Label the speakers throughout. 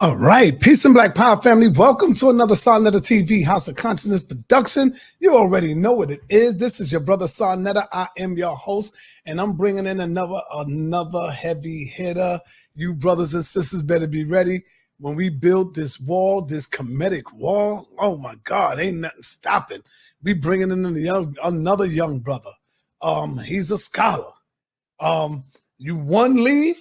Speaker 1: All right, peace and black power family. Welcome to another Sonetta TV House of Consciousness production. You already know what it is. This is your brother Sonetta. I am your host, and I'm bringing in another heavy hitter. You brothers and sisters better be ready when we build this wall, this comedic wall. Oh my God, ain't nothing stopping. We bringing in another young brother. He's a scholar. You one leave,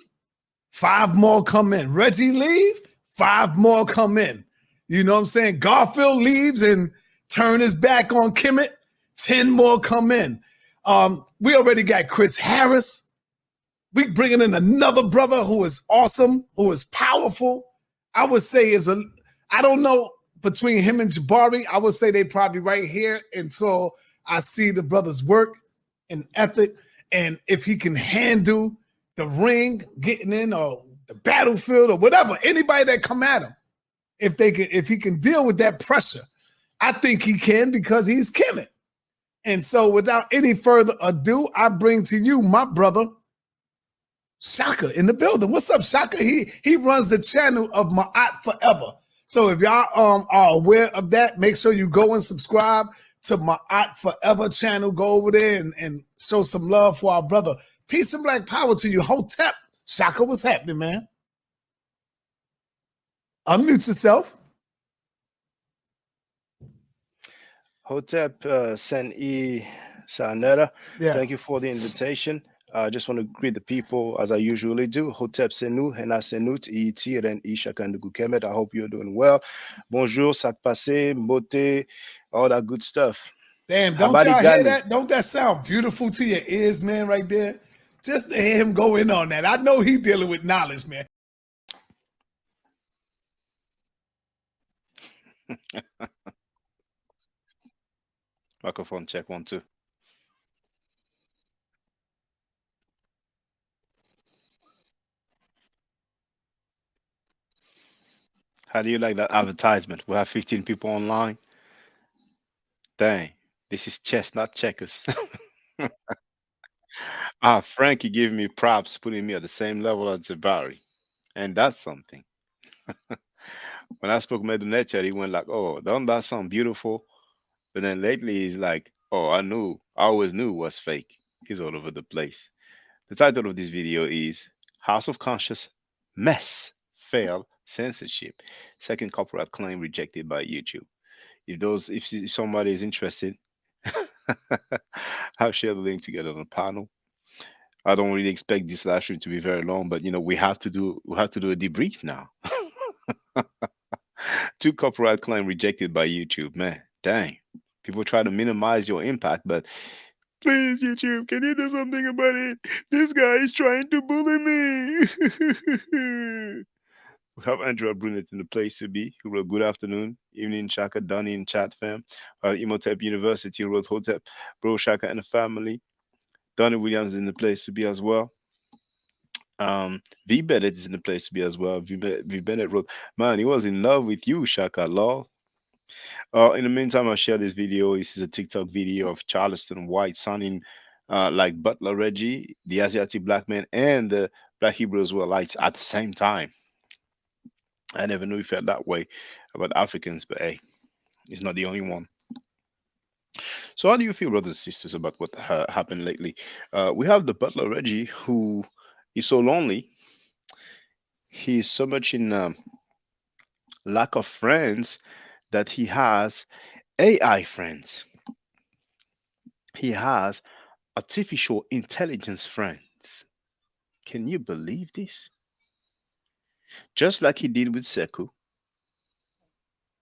Speaker 1: 5 more come in. Reggie leave, 5 more come in. You know what I'm saying? Garfield leaves and turn his back on Kemet, 10 more come in. We already got Chris Harris. We bringing in another brother who is awesome, who is powerful. I would say I don't know, between him and Jabari, I would say they probably right here until I see the brother's work and ethic, and if he can handle the ring, getting in, or the battlefield, or whatever, anybody that come at him, if he can deal with that pressure, I think he can, because he's Kemet. And so without any further ado, I bring to you my brother, Shaka, in the building. What's up, Shaka? He runs the channel of Ma'at Forever. So if y'all are aware of that, make sure you go and subscribe to Ma'at Forever channel. Go over there and show some love for our brother. Peace and black power to you. Hotep. Shaka, what's happening, man? Unmute yourself.
Speaker 2: Hotep Sen-E Sanera,
Speaker 1: Yeah.
Speaker 2: thank you for the invitation. I just want to greet the people as I usually do. Hotep Senu, Hena Senut, Iti, Ren Isha Kandugu Kemet. I hope you're doing well. Bonjour, Sak Passe, Mbote, all that good stuff.
Speaker 1: Damn, don't y'all hear that? Don't that sound beautiful to your ears, man, right there? Just to hear him go in on that. I know he's dealing with knowledge, man.
Speaker 2: Microphone check 1 2. How do you like that advertisement? We have 15 people online. Dang, this is chess, not checkers. Frankie gave me props, putting me at the same level as Jabari, and that's something. When I spoke Medunecha, he went like, "Oh, don't that sound beautiful?" But then lately, he's like, "Oh, I always knew it was fake." He's all over the place. The title of this video is House of Conscious Mess Fail Censorship. Second copyright claim rejected by YouTube. If somebody is interested, I'll share the link together on the panel. I don't really expect this live stream to be very long, but we have to do a debrief now. 2 copyright claim rejected by YouTube, man. Dang. People try to minimize your impact, but please, YouTube, can you do something about it? This guy is trying to bully me. We have Andrea Brunet in the place to be, who wrote Good Afternoon, Evening Shaka, Donnie in chat fam. Imhotep University wrote Hotep, Bro Shaka and the family. Donnie Williams is in the place to be as well. V Bennett is in the place to be as well. V Bennett wrote, "Man, he was in love with you, Shaka, lol." In the meantime, I'll share this video. This is a TikTok video of Charleston White sounding like Butler Reggie, the Asiatic black man, and the black Hebrew Israelites at the same time. I never knew he felt that way about Africans, but hey, he's not the only one. So, how do you feel, brothers and sisters, about what happened lately? We have the Butler Reggie, who is so lonely. He's so much in lack of friends that he has AI friends. He has artificial intelligence friends. Can you believe this? Just like he did with Seku,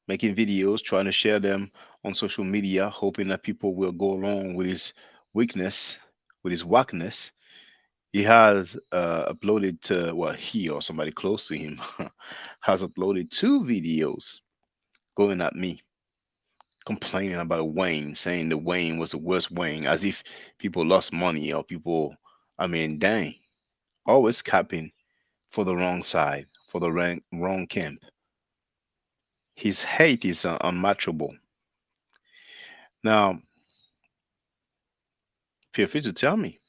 Speaker 2: making videos, trying to share them on social media, hoping that people will go along with his weakness, with his whackness. He has uploaded to, well, he or somebody close to him has uploaded 2 videos going at me, complaining about Wayne, saying the Wayne was the worst Wayne, as if people lost money or people, I mean, dang, always capping for the wrong side, for the wrong camp. His hate is unmatchable. Now, feel free to tell me.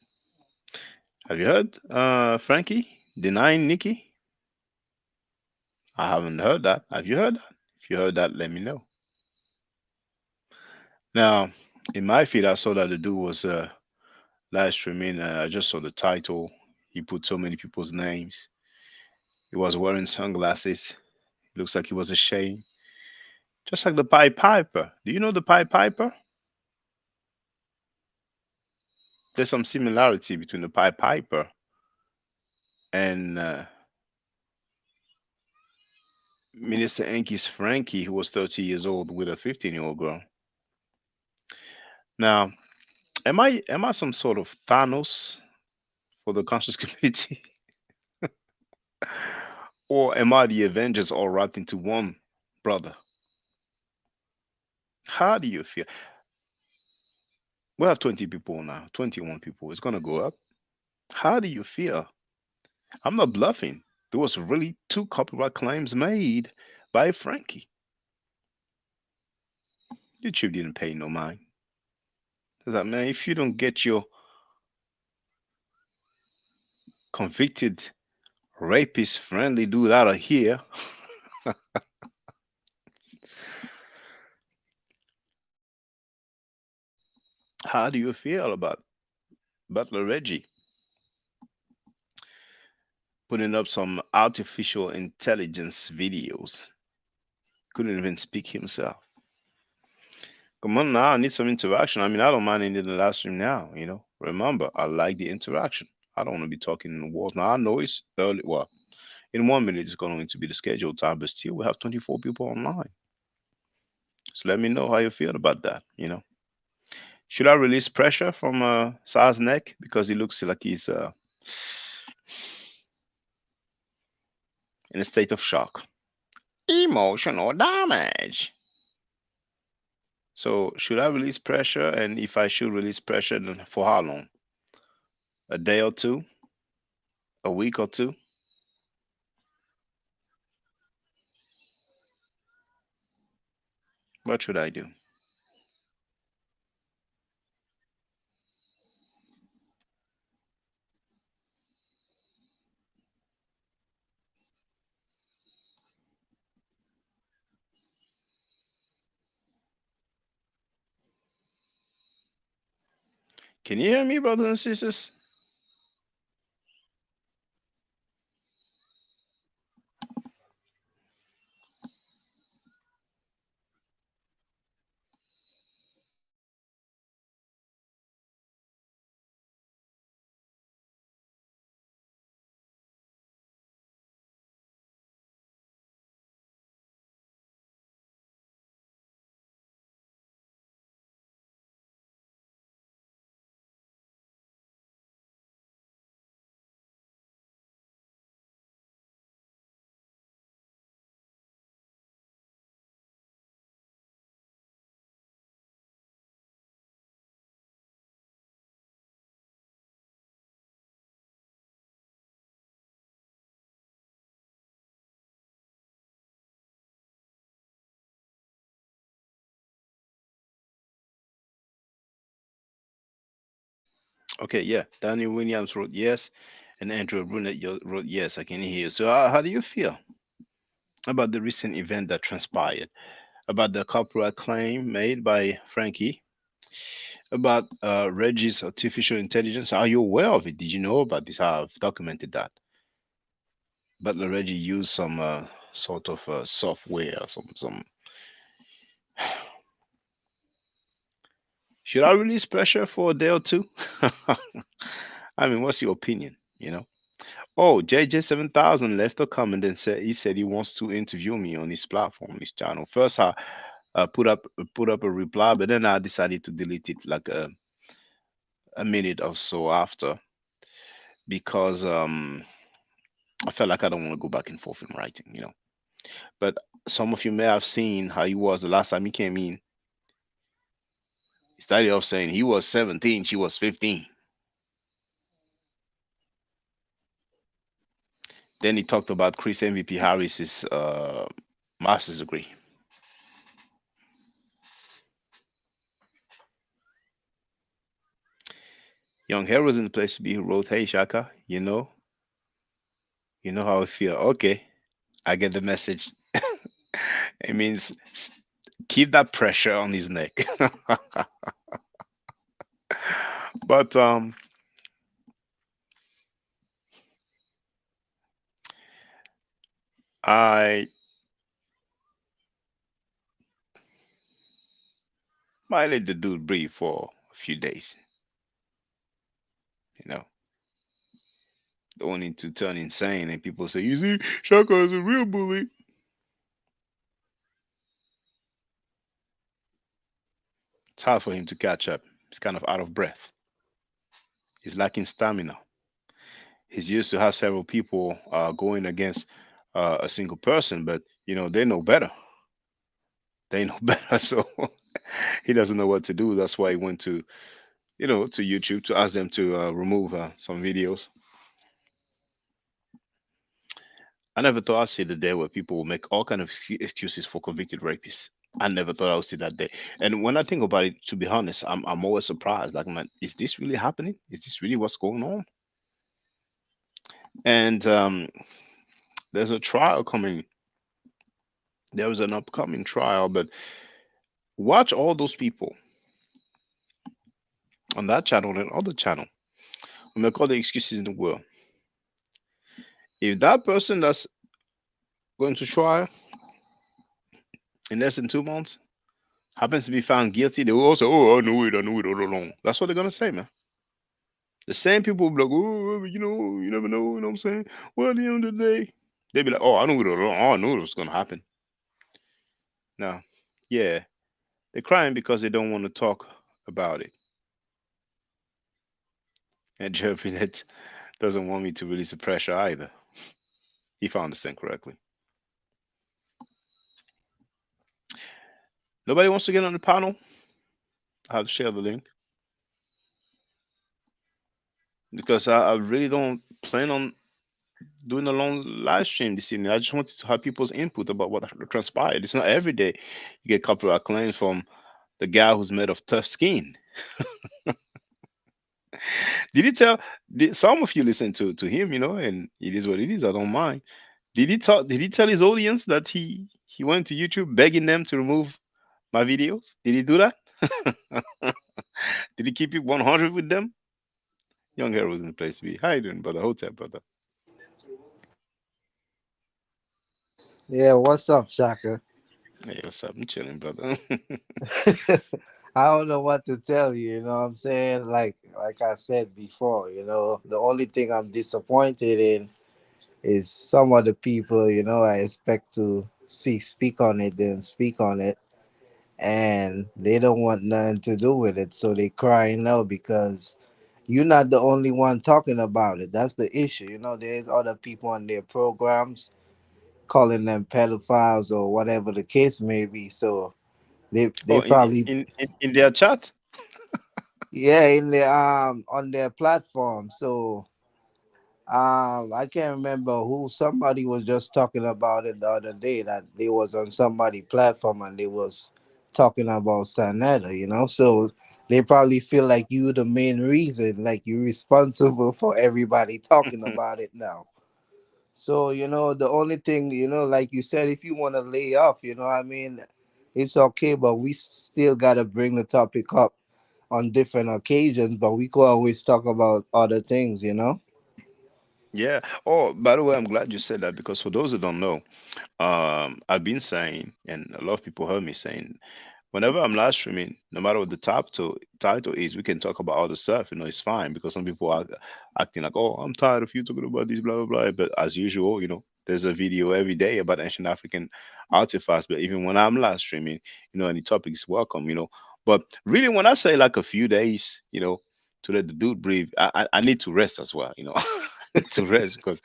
Speaker 2: Have you heard Frankie denying Nikki? I haven't heard that. Have you heard that? If you heard that, let me know. Now, in my feed, I saw that the dude was live streaming. I just saw the title. He put so many people's names. He was wearing sunglasses. It looks like he was ashamed. Just like the Pied Piper. Do you know the Pied Piper? There's some similarity between the Pied Piper and Minister Enki's Frankie, who was 30 years old with a 15-year-old girl. Now, am I some sort of Thanos for the conscious community, or am I the Avengers all wrapped into one, brother? How do you feel? We have 20 people now, 21 people. It's gonna go up. How do you feel? I'm not bluffing. There was really two copyright claims made by Frankie. YouTube didn't pay no mind. That man, if you don't get your convicted rapist friendly dude out of here, how do you feel about Butler Reggie putting up some artificial intelligence videos? Couldn't even speak himself. Come on now, I need some interaction. I mean, I don't mind ending the live stream now, you know. Remember, I like the interaction. I don't want to be talking in the walls. Now, I know it's early. Well, in 1 minute, it's going to be the scheduled time, but still, we have 24 people online. So let me know how you feel about that, you know. Should I release pressure from Saz's neck because he looks like he's in a state of shock? Emotional damage. So, should I release pressure? And if I should release pressure, then for how long? A day or two? A week or two? What should I do? Can you hear me, brothers and sisters? Okay, yeah. Daniel Williams wrote yes, and Andrew Brunet wrote yes. I can hear you. So, how do you feel about the recent event that transpired? About the copyright claim made by Frankie? About Reggie's artificial intelligence? Are you aware of it? Did you know about this? I've documented that. Butler Reggie used some sort of software, some. Should I release pressure for a day or two? I mean, what's your opinion? You know. Oh, JJ7000 left a comment and said he wants to interview me on his platform, his channel. First, I put up a reply, but then I decided to delete it like a minute or so after because I felt like I don't want to go back and forth in writing, you know. But some of you may have seen how he was the last time he came in. He started off saying he was 17, she was 15. Then he talked about Chris MVP Harris's master's degree. Young Hair was in the place to be who wrote, "Hey Shaka, you know how I feel." Okay, I get the message. It means keep that pressure on his neck. But I might let the dude breathe for a few days. You know, don't need to turn insane and people say, you see, Shaka is a real bully. It's hard for him to catch up. He's kind of out of breath. He's lacking stamina. He's used to have several people going against a single person, but they know better. They know better, so he doesn't know what to do. That's why he went to YouTube to ask them to remove some videos. I never thought I'd see the day where people will make all kind of excuses for convicted rapists. I never thought I would see that day. And when I think about it, to be honest, I'm always surprised. Like, man, is this really happening? Is this really what's going on? And there's a trial coming. There was an upcoming trial, but watch all those people on that channel and other channel who make all the excuses in the world. If that person that's going to trial in less than 2 months happens to be found guilty, they will also, oh, I knew it all along. That's what they're gonna say, man. The same people will be like, oh, you never know, you know what I'm saying? Well, at the end of the day, they'll be like, oh, I knew it all along. Oh, I knew it was gonna happen. Now, yeah, they're crying because they don't want to talk about it. And Jeffrey that doesn't want me to release the pressure either. If I understand correctly. Nobody wants to get on the panel. I have to share the link because I really don't plan on doing a long live stream this evening. I just wanted to have people's input about what transpired. It's not every day you get copyright claims from the guy who's made of tough skin. Did he tell? Some of you listen to him, and it is what it is. I don't mind. Did he talk? Did he tell his audience that he went to YouTube begging them to remove my videos? Did he do that? Did he keep it 100 with them? Young Hair was in the place to be. How you doing, brother? Hotel, brother.
Speaker 3: Yeah, what's up, Shaka?
Speaker 2: Hey, what's up? I'm chilling, brother.
Speaker 3: I don't know what to tell you, you know what I'm saying? Like I said before, the only thing I'm disappointed in is some of the people, I expect to see speak on it, then speak on it, and they don't want nothing to do with it. So they crying out because you're not the only one talking about it. That's the issue. There's other people on their programs calling them pedophiles or whatever the case may be. So they
Speaker 2: Oh,
Speaker 3: probably,
Speaker 2: in their chat.
Speaker 3: yeah, in the on their platform. So I can't remember who, somebody was just talking about it the other day, that they was on somebody platform and they was talking about Sanetta, so they probably feel like you the main reason, like you're responsible for everybody talking about it now. So, the only thing, like you said, if you want to lay off, I mean, it's okay, but we still got to bring the topic up on different occasions, but we could always talk about other things.
Speaker 2: Yeah. Oh, by the way, I'm glad you said that because for those who don't know, I've been saying, and a lot of people heard me saying, whenever I'm live streaming, no matter what the title is, we can talk about other stuff. It's fine because some people are acting like, "Oh, I'm tired of you talking about this, blah blah blah." But as usual, there's a video every day about ancient African artifacts. But even when I'm live streaming, any topic is welcome. But really, when I say like a few days, to let the dude breathe, I need to rest as well. I need to rest because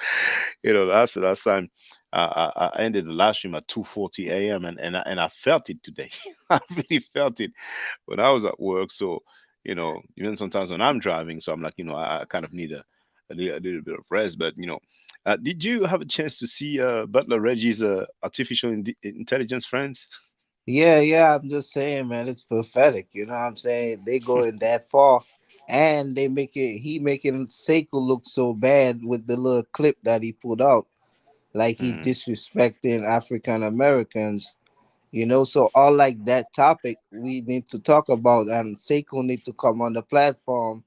Speaker 2: that's the last time I ended the live stream at 2:40 a.m. and I felt it today. I really felt it when I was at work. So even sometimes when I'm driving, so I'm like, I kind of need a little bit of rest. But did you have a chance to see Butler Reggie's artificial intelligence friends?
Speaker 3: Yeah, yeah, I'm just saying, man, it's pathetic. You know what I'm saying? They going that far, and he making Seiko look so bad with the little clip that he put out. like he
Speaker 2: Mm.
Speaker 3: disrespecting African Americans. So all like that topic we need to talk about, and Seiko need to come on the platform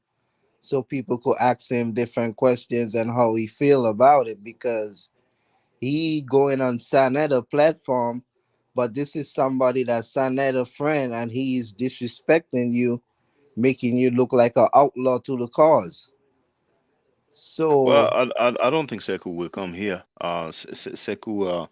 Speaker 3: so people could ask him different questions and how he feel about it, because he going on Sanetta platform, but this is somebody that's Sanetta friend, and he is disrespecting you, making you look like an outlaw to the cause.
Speaker 2: Well,
Speaker 3: So
Speaker 2: I don't think Sekou will come here. Sekou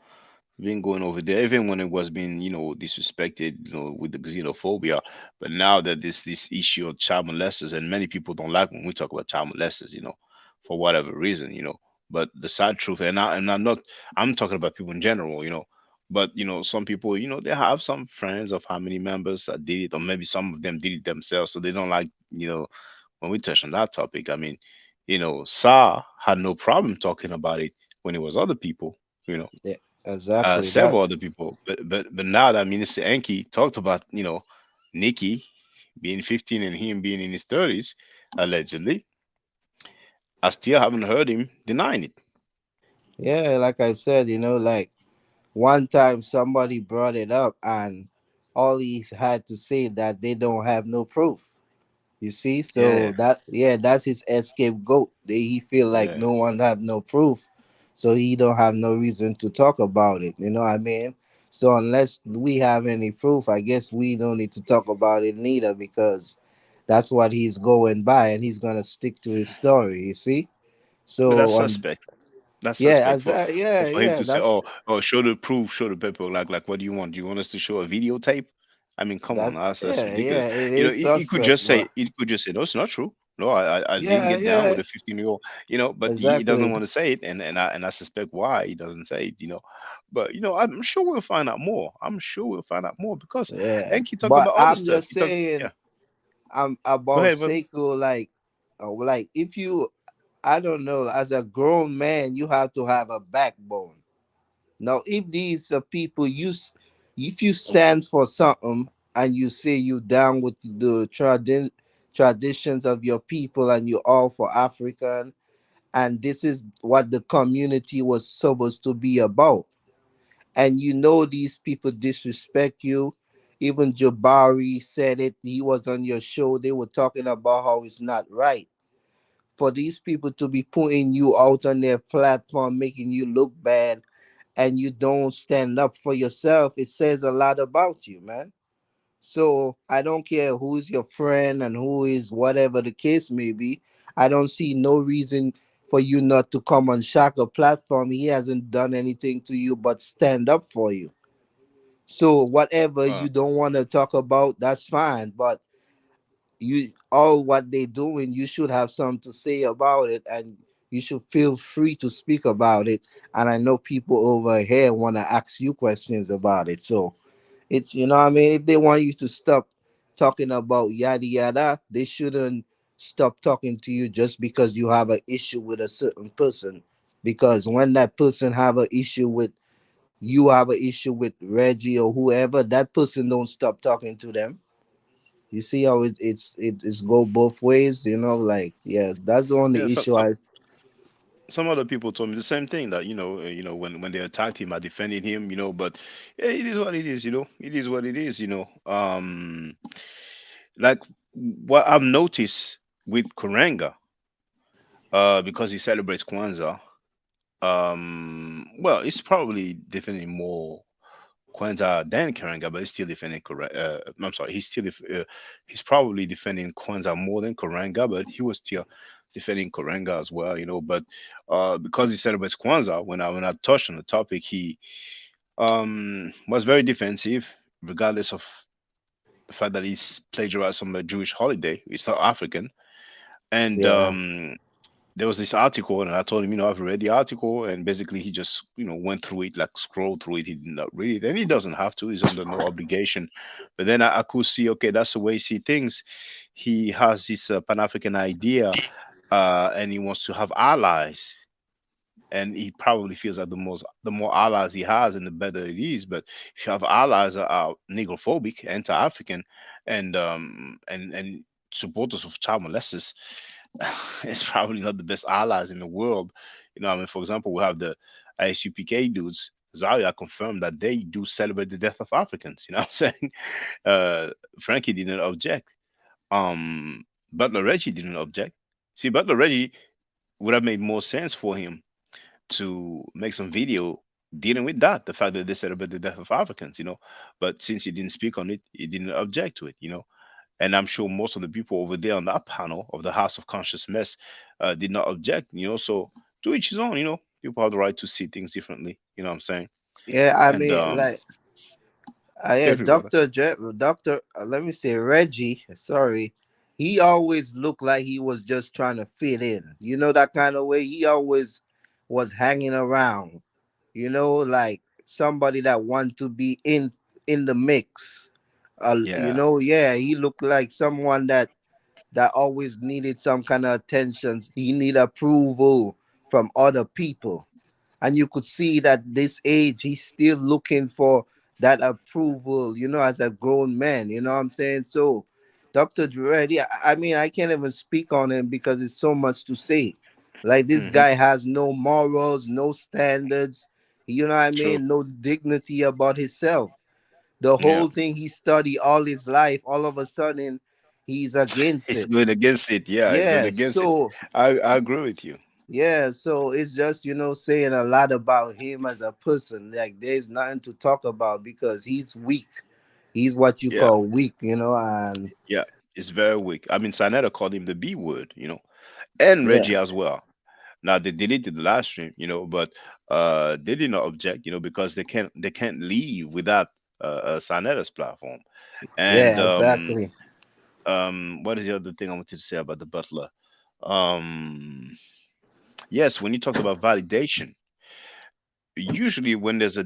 Speaker 2: been going over there, even when it was being, disrespected, with the xenophobia. But now that this issue of child molesters, and many people don't like when we talk about child molesters, for whatever reason. But the sad truth, and I'm not, I'm talking about people in general. But some people, they have some friends or family members that did it, or maybe some of them did it themselves, so they don't like, when we touch on that topic. I mean, Sa had no problem talking about it when it was other people. You know,
Speaker 3: yeah, exactly.
Speaker 2: several other
Speaker 3: That's
Speaker 2: people. But now that Minister Enki talked about, Nikki being 15 and him being in his 30s, allegedly, I still haven't heard him denying it.
Speaker 3: yeah, like I said, like one time somebody brought it up, and all he had to say that they don't have no proof. You see, so
Speaker 2: Yeah,
Speaker 3: that, yeah, that's his escape goat. He feel like
Speaker 2: yeah.
Speaker 3: no one have no proof, so he don't have no reason to talk about it. You know what I mean? So unless we have any proof, I guess we don't need to talk about it neither, because that's what he's going by, and he's gonna stick to his story. You see?
Speaker 2: But that's
Speaker 3: So
Speaker 2: suspect. That's
Speaker 3: yeah,
Speaker 2: suspect
Speaker 3: as
Speaker 2: for
Speaker 3: yeah,
Speaker 2: for him
Speaker 3: yeah,
Speaker 2: to say,
Speaker 3: that's
Speaker 2: oh, show the proof, show the paper. Like, what do you want? Do you want us to show a videotape? I mean, come on,
Speaker 3: that.
Speaker 2: that's
Speaker 3: Yeah, yeah,
Speaker 2: ridiculous.
Speaker 3: it
Speaker 2: You know,
Speaker 3: is
Speaker 2: he could
Speaker 3: suspect,
Speaker 2: just say,
Speaker 3: but
Speaker 2: no, it's not true. No, I didn't
Speaker 3: yeah,
Speaker 2: get down
Speaker 3: yeah,
Speaker 2: with a 15-year-old. But he doesn't
Speaker 3: exactly.
Speaker 2: want to say it, and I suspect why he doesn't say it. But I'm sure we'll find out more. I'm sure we'll find out more because
Speaker 3: Yeah,
Speaker 2: Enki talked
Speaker 3: but
Speaker 2: about other
Speaker 3: I'm
Speaker 2: stuff.
Speaker 3: just
Speaker 2: He talked,
Speaker 3: saying,
Speaker 2: yeah. Go
Speaker 3: about
Speaker 2: ahead, brother.
Speaker 3: Seiko, like if you, I don't know, as a grown man, you have to have a backbone. Now, if these are people if you stand for something and you say you down with the traditions of your people, and you all for African, and this is what the community was supposed to be about, and these people disrespect you. Even Jabari said it. He was on your show. They were talking about how it's not right for these people to be putting you out on their platform, making you look bad, and you don't stand up for yourself. It says a lot about you, man. So I don't care who's your friend and who is whatever the case may be. I don't see no reason for you not to come on Shaka platform. He hasn't done anything to you but stand up for you. So whatever
Speaker 2: Uh,
Speaker 3: you don't want to talk about, that's fine. But you all what they doing, you should have something to say about it, and you should feel free to speak about it. And I know people over here want to ask you questions about it. So it's, what I mean, if they want you to stop talking about yada yada, they shouldn't stop talking to you just because you have an issue with a certain person. Because when that person have an issue with you, have an issue with Reggie or whoever, that person don't stop talking to them. You see how it's go both ways, like, yeah, that's the
Speaker 2: yeah,
Speaker 3: only
Speaker 2: some,
Speaker 3: issue
Speaker 2: some
Speaker 3: I.
Speaker 2: some other people told me the same thing, that when they attacked him, I defended him. But yeah, it is what it is. It is what it is. Like what I've noticed with Kuranga, because he celebrates Kwanzaa. Well, it's probably defending more Kwanzaa than Kuranga, but he's still defending Kuranga. I'm sorry, he's probably defending Kwanzaa more than Kuranga, but he was still defending Kuranga as well. But because he celebrates Kwanzaa, when I touched on the topic, he was very defensive, regardless of the fact that he's plagiarized from a Jewish holiday. He's not African, and
Speaker 3: Yeah,
Speaker 2: there was this article, and I told him, I've read the article, and basically he just, went through it, like scrolled through it. He did not read it, and he doesn't have to. He's under no obligation. But then I could see, okay, that's the way he see things. He has this Pan African idea, and he wants to have allies, and he probably feels that the more allies he has, and the better it is. But if you have allies that are negrophobic, anti-African, and supporters of child molesters, it's probably not the best allies in the world. I mean, for example, we have the ISUPK dudes, Zaria confirmed that they do celebrate the death of Africans. You know what I'm saying? Frankie didn't object. Butler Reggie didn't object. See, Butler Reggie would have made more sense for him to make some video dealing with that, the fact that they celebrate the death of Africans, But since he didn't speak on it, he didn't object to it. And I'm sure most of the people over there on that panel of the House of Conscious Mess did not object. So to each his own. People have the right to see things differently. You know what I'm saying?
Speaker 3: Yeah, I
Speaker 2: And
Speaker 3: mean, like, yeah,
Speaker 2: feel free, brother.
Speaker 3: Doctor. Let me say Reggie. Sorry, he always looked like he was just trying to fit in. You know that kind of way. He always was hanging around. Like somebody that want to be in the mix.
Speaker 2: Yeah,
Speaker 3: Yeah, he looked like someone that always needed some kind of attention. He need approval from other people. And you could see that this age he's still looking for that approval, as a grown man. You know what I'm saying? So Dr. Dredd, I mean, I can't even speak on him because there's so much to say. Like, this
Speaker 2: hmm
Speaker 3: guy has no morals, no standards, you know what I
Speaker 2: true.
Speaker 3: mean, no dignity about himself. The
Speaker 2: Yeah,
Speaker 3: whole thing he studied all his life, all of a sudden he's against
Speaker 2: it's
Speaker 3: it.
Speaker 2: going against it. Yeah, it's going
Speaker 3: Yeah,
Speaker 2: against it.
Speaker 3: so
Speaker 2: I agree with you.
Speaker 3: yeah, so it's just, saying a lot about him as a person. Like, there's nothing to talk about because he's weak. He's what you
Speaker 2: Yeah,
Speaker 3: call weak, and
Speaker 2: yeah, it's very weak. I mean, Sanetta called him the B word, and
Speaker 3: yeah,
Speaker 2: Reggie as well. Now they deleted the live stream, but they did not object, because they can't leave without Sanetta's platform. And
Speaker 3: yeah, exactly.
Speaker 2: what is the other thing I wanted to say about the Butler? Um, yes, when you talked about validation, usually when there's a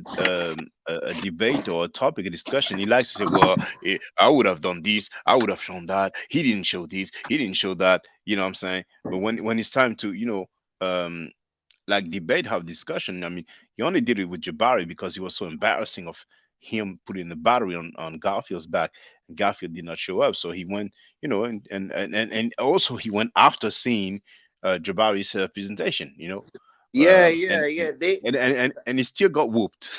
Speaker 2: debate or a topic, a discussion, he likes to say, "Well, I would have done this, I would have shown that. He didn't show this, he didn't show that." You know what I'm saying? But when it's time to um like debate, have discussion. I mean, he only did it with Jabari because he was so embarrassing of him putting the battery on Garfield's back. And Garfield did not show up, so he went, and also he went after seeing Jabari's presentation.
Speaker 3: Yeah,
Speaker 2: And
Speaker 3: yeah, yeah.
Speaker 2: he still got whooped.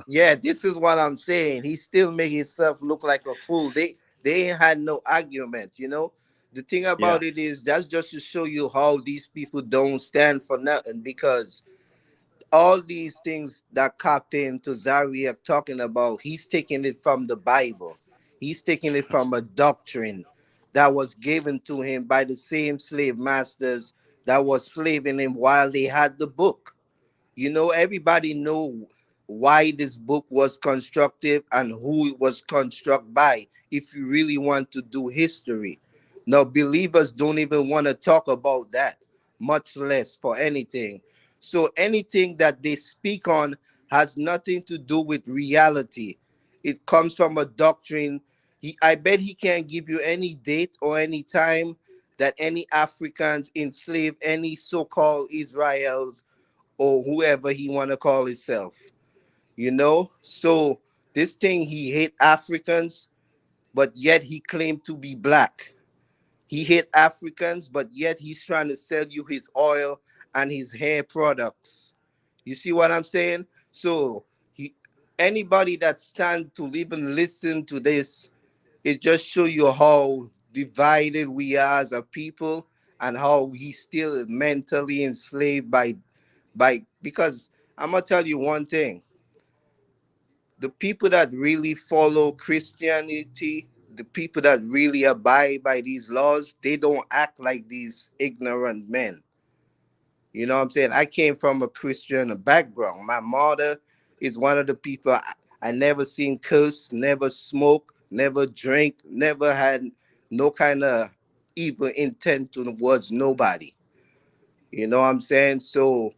Speaker 3: Yeah, this is what I'm saying. He still make himself look like a fool. They ain't had no argument. The thing
Speaker 2: Yeah,
Speaker 3: about it is that's just to show you how these people don't stand for nothing, because all these things that Captain Tazariak talking about, he's taking it from the Bible. He's taking it from a doctrine that was given to him by the same slave masters that was slaving him while they had the book. Everybody know why this book was constructive and who it was constructed by, if you really want to do history. Now, believers don't even want to talk about that, much less for anything. So anything that they speak on has nothing to do with reality. It comes from a doctrine. I bet he can't give you any date or any time that any Africans enslaved any so-called Israels or whoever he want to call himself. So this thing, he hate Africans, but yet he claimed to be black. He hate Africans, but yet he's trying to sell you his oil and his hair products. You see what I'm saying? So he anybody that stand to even listen to this, it just show you how divided we are as a people, and how he's still mentally enslaved by because I'm gonna tell you one thing. The people that really follow Christianity, the people that really abide by these laws, they don't act like these ignorant men. You know what I'm saying? I came from a Christian background. My mother is one of the people I never seen curse, never smoke, never drink, never had no kind of evil intent towards nobody. You know what I'm saying? So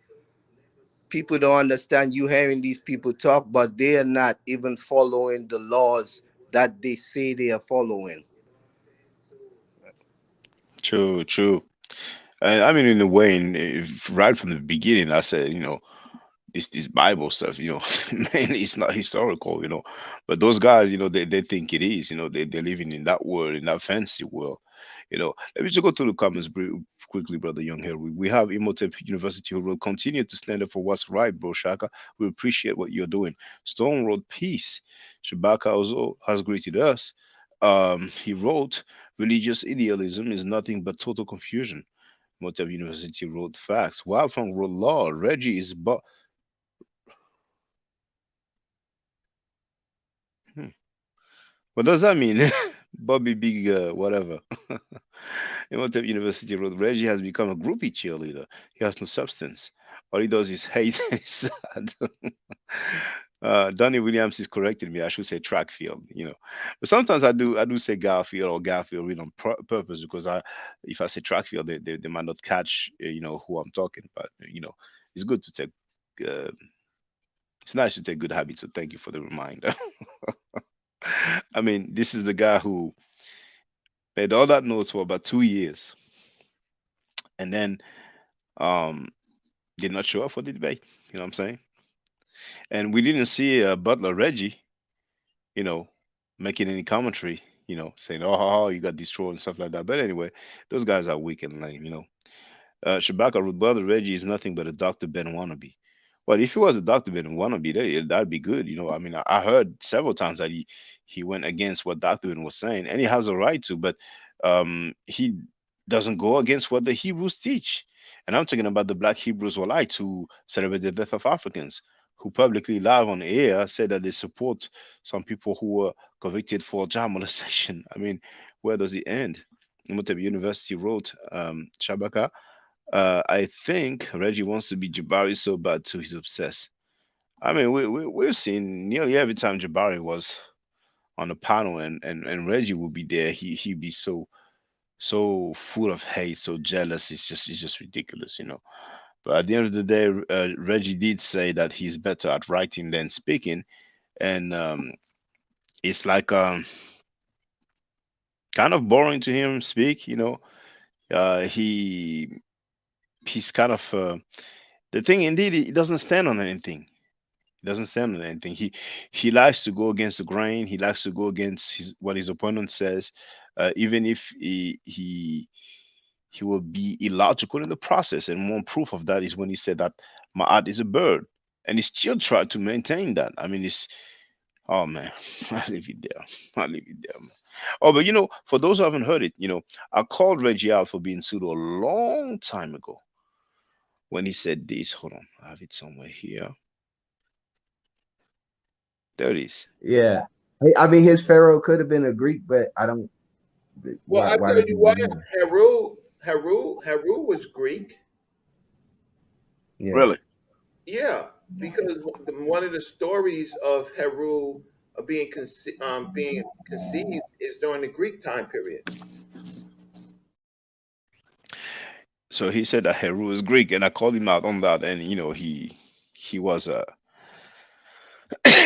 Speaker 3: people don't understand, you hearing these people talk, but they are not even following the laws that they say they are following.
Speaker 2: true, true. And I mean, in a way, right from the beginning, I said, this Bible stuff, mainly it's not historical. But those guys, they think it is. They're living in that world, in that fancy world. Let me just go through the comments quickly, brother Young here. We have Imhotep University who will continue to stand up for what's right, bro Shaka. We appreciate what you're doing. Stone wrote peace. Shabaka also has greeted us. He wrote, religious idealism is nothing but total confusion. Imhotep University wrote facts. Wildfang wrote law. Reggie is but. Hmm. What does that mean? Bobby Big, whatever. Imhotep University wrote, Reggie has become a groupie cheerleader. He has no substance. All he does is hate and is sad. Donnie Williams is correcting me. I should say track field, But sometimes I do say Garfield or Garfield read on purpose because if I say track field, they might not catch, who I'm talking about. It's good to take, uh, it's nice to take good habits. So thank you for the reminder. I mean, this is the guy who made all that notes for about 2 years and then um did not show up for the debate. You know what I'm saying? And we didn't see Butler Reggie, you know, making any commentary, saying, "Oh, you got destroyed" and stuff like that. But anyway, those guys are weak and lame. Shabaka Ruth Brother Reggie is nothing but a Dr. Ben wannabe. But if he was a Dr. Ben wannabe, that'd be good. I mean, I heard several times that he went against what Dr. Ben was saying, and he has a right to, but he doesn't go against what the Hebrews teach. And I'm talking about the black Hebrews who lie to celebrate the death of Africans, who publicly live on air said that they support some people who were convicted for child molestation. I mean, where does it end? Imhotep University wrote, Shabaka, I think Reggie wants to be Jabari so bad too. He's obsessed. I mean, we've seen nearly every time Jabari was on the panel and Reggie would be there. He'd be so full of hate, so jealous. It's just ridiculous. But at the end of the day, Reggie did say that he's better at writing than speaking, and it's like kind of boring to hear him speak. He's kind of the thing. Indeed, he doesn't stand on anything. He doesn't stand on anything. He likes to go against the grain. He likes to go against what his opponent says, even if he will be illogical in the process. And one proof of that is when he said that Ma'at is a bird, and he still tried to maintain that. I mean, it's oh man, I leave it there. I leave it there, man. Oh, but for those who haven't heard it, I called Reggie out for being pseudo a long time ago when he said this. Hold on, I have it somewhere here. There it is.
Speaker 4: Yeah. I mean, his pharaoh could have been a Greek, but I don't.
Speaker 5: Well, I
Speaker 4: Why
Speaker 5: tell
Speaker 4: did
Speaker 5: you
Speaker 4: you
Speaker 5: what,
Speaker 4: remember?
Speaker 5: Heru was Greek.
Speaker 4: Yeah.
Speaker 2: Really?
Speaker 5: Yeah, because one of the stories of Heru being conceived is during the Greek time period.
Speaker 2: So he said that Heru is Greek, and I called him out on that, and he was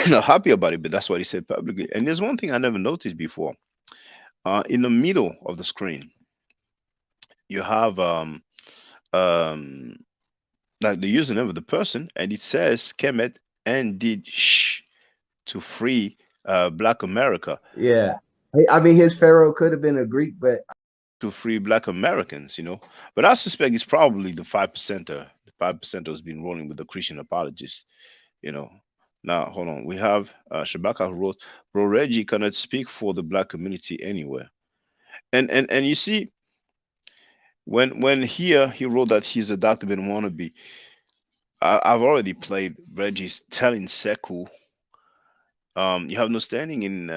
Speaker 2: not happy about it, but that's what he said publicly. And there's one thing I never noticed before. In the middle of the screen, you have um like the username of the person, and it says Kemet and did to free Black America,
Speaker 4: Yeah. I mean, his pharaoh could have been a Greek, but
Speaker 2: to free Black Americans. But I suspect it's probably the 5%er. The 5%er has been rolling with the Christian apologists. You know. Now, hold on. We have Shabaka who wrote, "Bro Reggie cannot speak for the Black community anywhere." And you see, when here he wrote that he's a Dr. Ben wannabe, I've already played Reggie's telling Seku, you have no standing in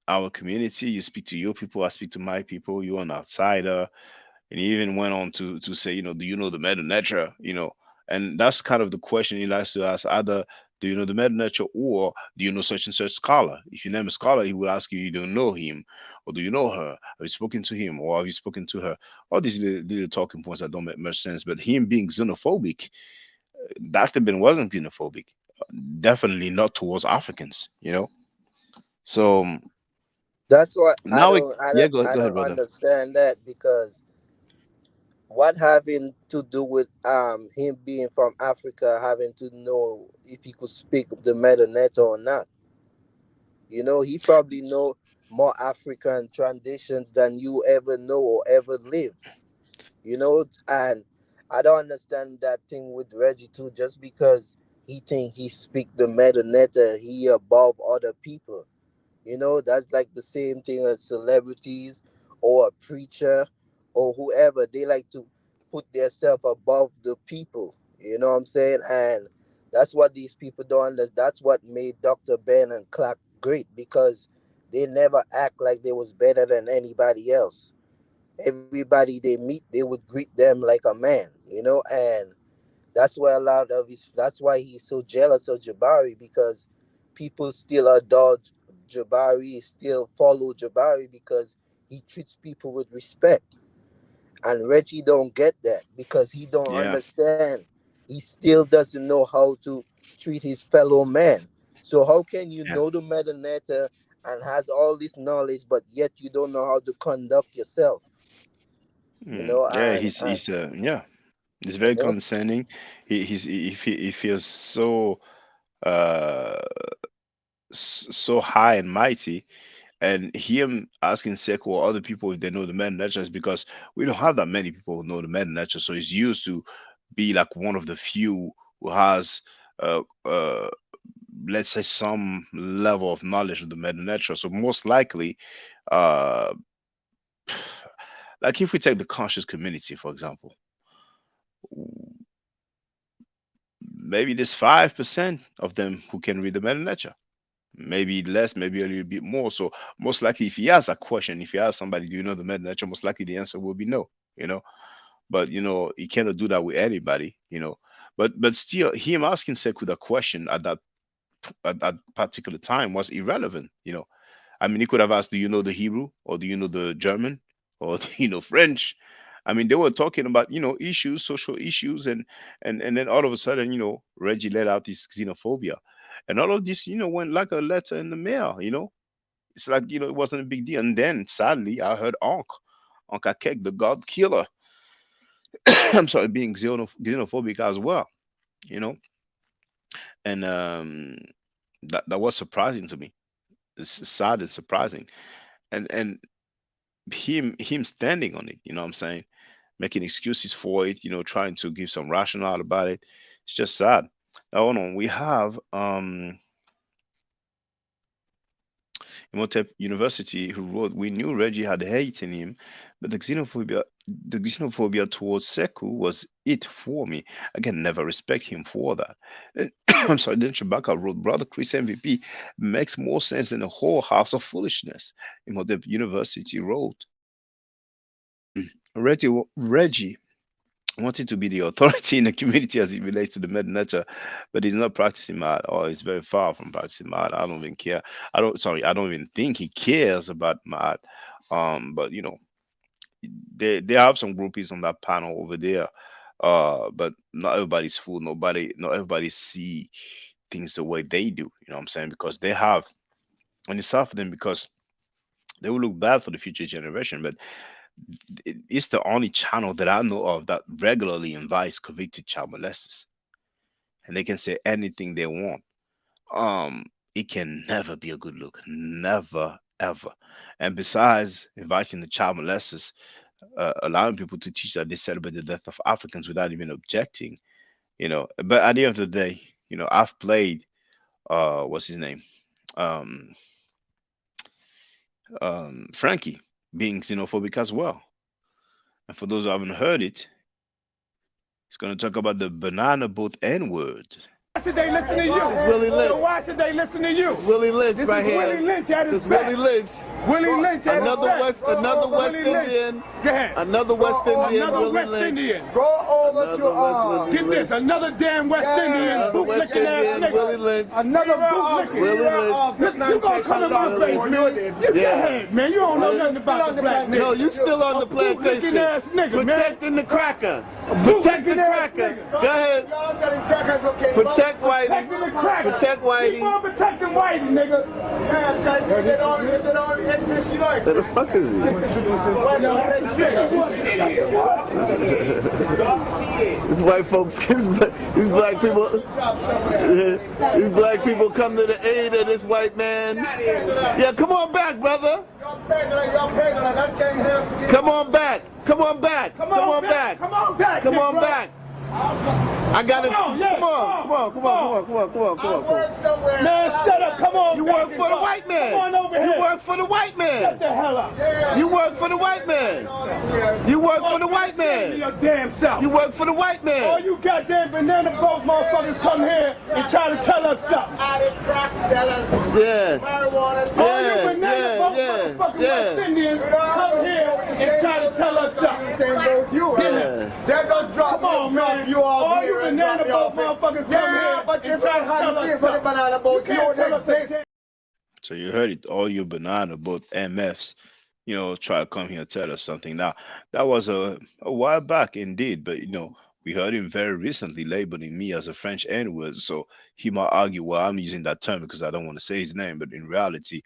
Speaker 2: our community. You speak to your people, I speak to my people. You're an outsider. And he even went on to say, do you know the meta nature? And that's kind of the question he likes to ask: either do you know the meta nature, or do you know such and such scholar? If you name a scholar, he would ask you, you don't know him, or do you know her? Have you spoken to him, or have you spoken to her? All these little talking points that don't make much sense. But him being xenophobic, Dr. Ben wasn't xenophobic, definitely not towards Africans. So
Speaker 3: That's what I
Speaker 2: now,
Speaker 3: don't I
Speaker 2: yeah,
Speaker 3: don't
Speaker 2: go
Speaker 3: I
Speaker 2: ahead,
Speaker 3: don't
Speaker 2: brother.
Speaker 3: understand that, because what having to do with him being from Africa having to know if he could speak the Metanet or not? He probably know more African traditions than you ever know or ever live. you know. And I don't understand that thing with Reggie too. Just because he think he speak the Metaneta, he above other people. You know, that's like the same thing as celebrities or a preacher or whoever. They like to put themselves above the people. You know what I'm saying? And that's what these people don't understand. That's what made Dr. Ben and Clark great, because they never act like they was better than anybody else. Everybody they meet, they would greet them like a man, you know. And that's why a lot of his, that's why he's so jealous of Jabari, because people still adore Jabari, still follow Jabari, because he treats people with respect. And Reggie don't get that because he don't
Speaker 2: Yeah,
Speaker 3: understand. He still doesn't know how to treat his fellow man. So how can you
Speaker 2: yeah.
Speaker 3: know the Metaneta and has all this knowledge, but yet you don't know how to conduct yourself? You know,
Speaker 2: Yeah,
Speaker 3: and
Speaker 2: yeah, he's
Speaker 3: you
Speaker 2: very
Speaker 3: know,
Speaker 2: condescending. He feels so uh so high and mighty, and him asking Sekou or other people if they know the man nature is because we don't have that many people who know the man nature, so he's used to be like one of the few who has uh let's say some level of knowledge of the meta nature. So most likely, uh like if we take the conscious community for example, maybe there's 5% of them who can read the meta nature, maybe less, maybe a little bit more. So most likely, if he has a question, if he asks somebody, do you know the meta nature, most likely the answer will be no, you know. But he cannot do that with anybody. But still, him asking Sekou the question at that particular time was irrelevant. I mean, he could have asked, "Do you know the Hebrew, or do you know the German, or do you know French?" I mean, they were talking about issues, social issues, and then all of a sudden, Reggie let out this xenophobia, and all of this, went like a letter in the mail. It's like it wasn't a big deal. And then sadly, I heard Ankh Akek, the God Killer, I'm sorry, being xenophobic as well. You know, and that was surprising to me. It's sad and surprising, and him standing on it, what I'm saying, making excuses for it, trying to give some rationale about it. It's just sad. Now hold on, we have Imhotep University who wrote, "We knew Reggie had hate in him, but the xenophobia towards Sekou was it for me. I can never respect him for that." And I'm sorry, then Chewbacca wrote, "Brother Chris MVP makes more sense than a whole house of foolishness." Imhotep University wrote, Reggie wanted to be the authority in the community as it relates to the meta nature, but he's not practicing mad, or he's very far from practicing mad. I don't even care. I don't even think he cares about mad. But they have some groupies on that panel over there. But not everybody's fool. Not everybody see things the way they do. You know what I'm saying? Because they have, and it's hard for them because they will look bad for the future generation. But it's the only channel that I know of that regularly invites convicted child molesters, and they can say anything they want. It can never be a good look, never ever. And besides inviting the child molesters, allowing people to teach that they celebrate the death of Africans without even objecting. But at the end of the day, I've played what's his name, um, Frankie, being xenophobic as well. And for those who haven't heard it, he's going to talk about the banana boat N word.
Speaker 6: Why should they listen to you?
Speaker 7: This is Willie Lynch.
Speaker 6: So why should they listen to you?
Speaker 7: Willie Lynch
Speaker 6: This
Speaker 7: right
Speaker 6: is
Speaker 7: here.
Speaker 6: Willie Lynch at his
Speaker 7: This
Speaker 6: best.
Speaker 7: Willie Lynch.
Speaker 6: Willie Lynch at his best.
Speaker 7: Another West
Speaker 6: Willie Lynch.
Speaker 7: Indian.
Speaker 6: Go ahead.
Speaker 7: Another West Indian.
Speaker 6: Another
Speaker 7: Willie
Speaker 6: West
Speaker 7: Lynch.
Speaker 6: Indian.
Speaker 8: Go over
Speaker 7: Another
Speaker 8: to
Speaker 7: West
Speaker 6: Get this, another damn West Indian
Speaker 7: Another West
Speaker 6: bootlicking ass
Speaker 7: Indian.
Speaker 6: nigga.
Speaker 7: Willie Lynch.
Speaker 6: Another bootlicking.
Speaker 7: Willie Lynch.
Speaker 6: You gonna come in my face, man? You
Speaker 7: Yeah.
Speaker 6: ahead, man. You don't know nothing about the black nigga.
Speaker 7: No, you still on the plantation.
Speaker 6: Ass nigga, man.
Speaker 7: Protecting the cracker. Protect the cracker. Go ahead. Protect Whitey.
Speaker 6: Protecting the cracker.
Speaker 7: Protect Whitey.
Speaker 6: Keep on protecting Whitey, nigga.
Speaker 7: Where the fuck is he? These white folks, these black people, these black people come to the aid of this white man. Yeah, come on back, brother. Come on back. Come on back. Come on back.
Speaker 6: Come on back.
Speaker 7: Come on back. I got it.
Speaker 6: Come on, yeah,
Speaker 7: Come on.
Speaker 6: Man, shut up. Come on.
Speaker 7: You work for the white man.
Speaker 6: Come on over here.
Speaker 7: You work for the white man.
Speaker 6: Shut the hell up.
Speaker 7: You work for the white man. You work for the white man.
Speaker 6: Your damn self.
Speaker 7: You work for the white man.
Speaker 6: All you goddamn banana boat motherfuckers come here and try to tell us something.
Speaker 7: Yeah.
Speaker 6: All you banana boat motherfucking West Indians come here and try to tell us something.
Speaker 8: They're gonna drop
Speaker 6: Come on, man.
Speaker 8: you all
Speaker 6: All
Speaker 8: here
Speaker 6: you
Speaker 8: and
Speaker 6: banana
Speaker 8: drop
Speaker 6: boat
Speaker 8: you off.
Speaker 6: motherfuckers come
Speaker 8: Yeah,
Speaker 6: here
Speaker 8: but you
Speaker 6: and try
Speaker 8: can't
Speaker 6: to tell
Speaker 8: have
Speaker 6: us
Speaker 8: pay for the
Speaker 6: something.
Speaker 8: banana boat. You
Speaker 6: can't tell
Speaker 8: don't
Speaker 6: us a
Speaker 8: exist.
Speaker 2: So you heard it, all you banana boat MFs, try to come here and tell us something. Now, that was a while back indeed, but we heard him very recently labeling me as a French N-word. So he might argue, well, I'm using that term because I don't want to say his name, but in reality,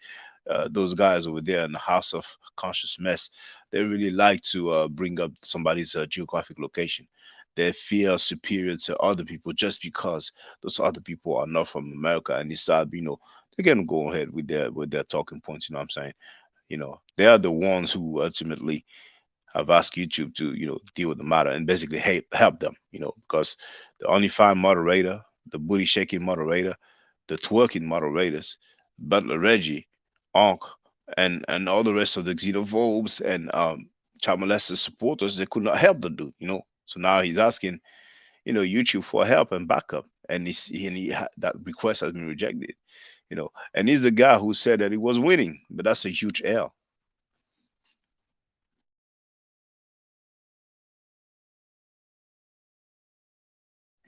Speaker 2: those guys over there in the House of Conscious Mess, they really like to bring up somebody's geographic location. They feel superior to other people just because those other people are not from America and decide, they can go ahead with their talking points. You know what I'm saying? They are the ones who ultimately have asked YouTube to, deal with the matter and basically help them, because the OnlyFans moderator, the booty shaking moderator, the twerking moderators, Butler Reggie, Onk, and all the rest of the xenophobes and child molester supporters, they could not help the dude. So now he's asking, YouTube for help and backup, and that request has been rejected. And he's the guy who said that he was winning, but that's a huge L.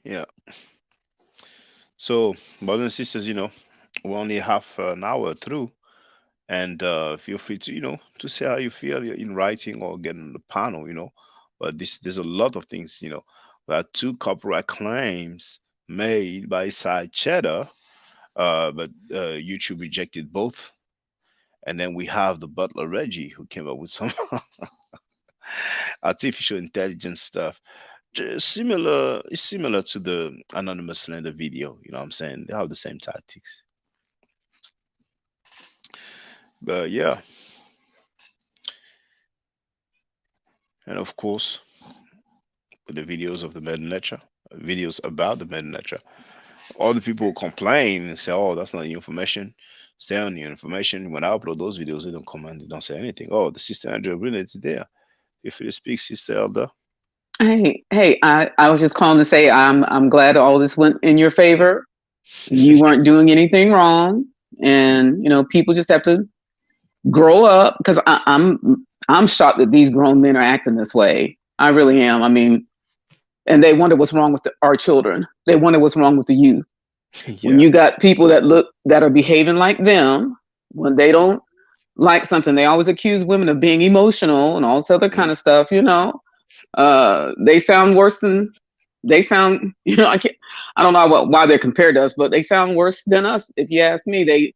Speaker 2: Yeah. So, brothers and sisters, we're only half an hour through, and feel free to, to say how you feel in writing or get on the panel. But there's a lot of things, we had 2 copyright claims made by Side Cheddar, but YouTube rejected both. And then we have the Butler Reggie who came up with some artificial intelligence stuff. It's similar to the Anonymous Slender video. You know what I'm saying? They have the same tactics. But yeah. And of course, with the videos of the Madden lecture, videos about the Madden lecture, all the people complain and say, oh, that's not the information. Stay on the information. When I upload those videos, they don't comment, they don't say anything. Oh, the Sister Andrea Brilliant is there. If you speak, Sister Elder.
Speaker 9: Hey, I was just calling to say I'm glad all this went in your favor. You weren't doing anything wrong, and people just have to grow up, because I'm shocked that these grown men are acting this way. I really am. I mean, and they wonder what's wrong with our children. They wonder what's wrong with the youth. Yeah. When you got people that are behaving like them, when they don't like something, they always accuse women of being emotional and all this other kind of stuff. They sound worse than I don't know why they're compared to us, but they sound worse than us. If you ask me,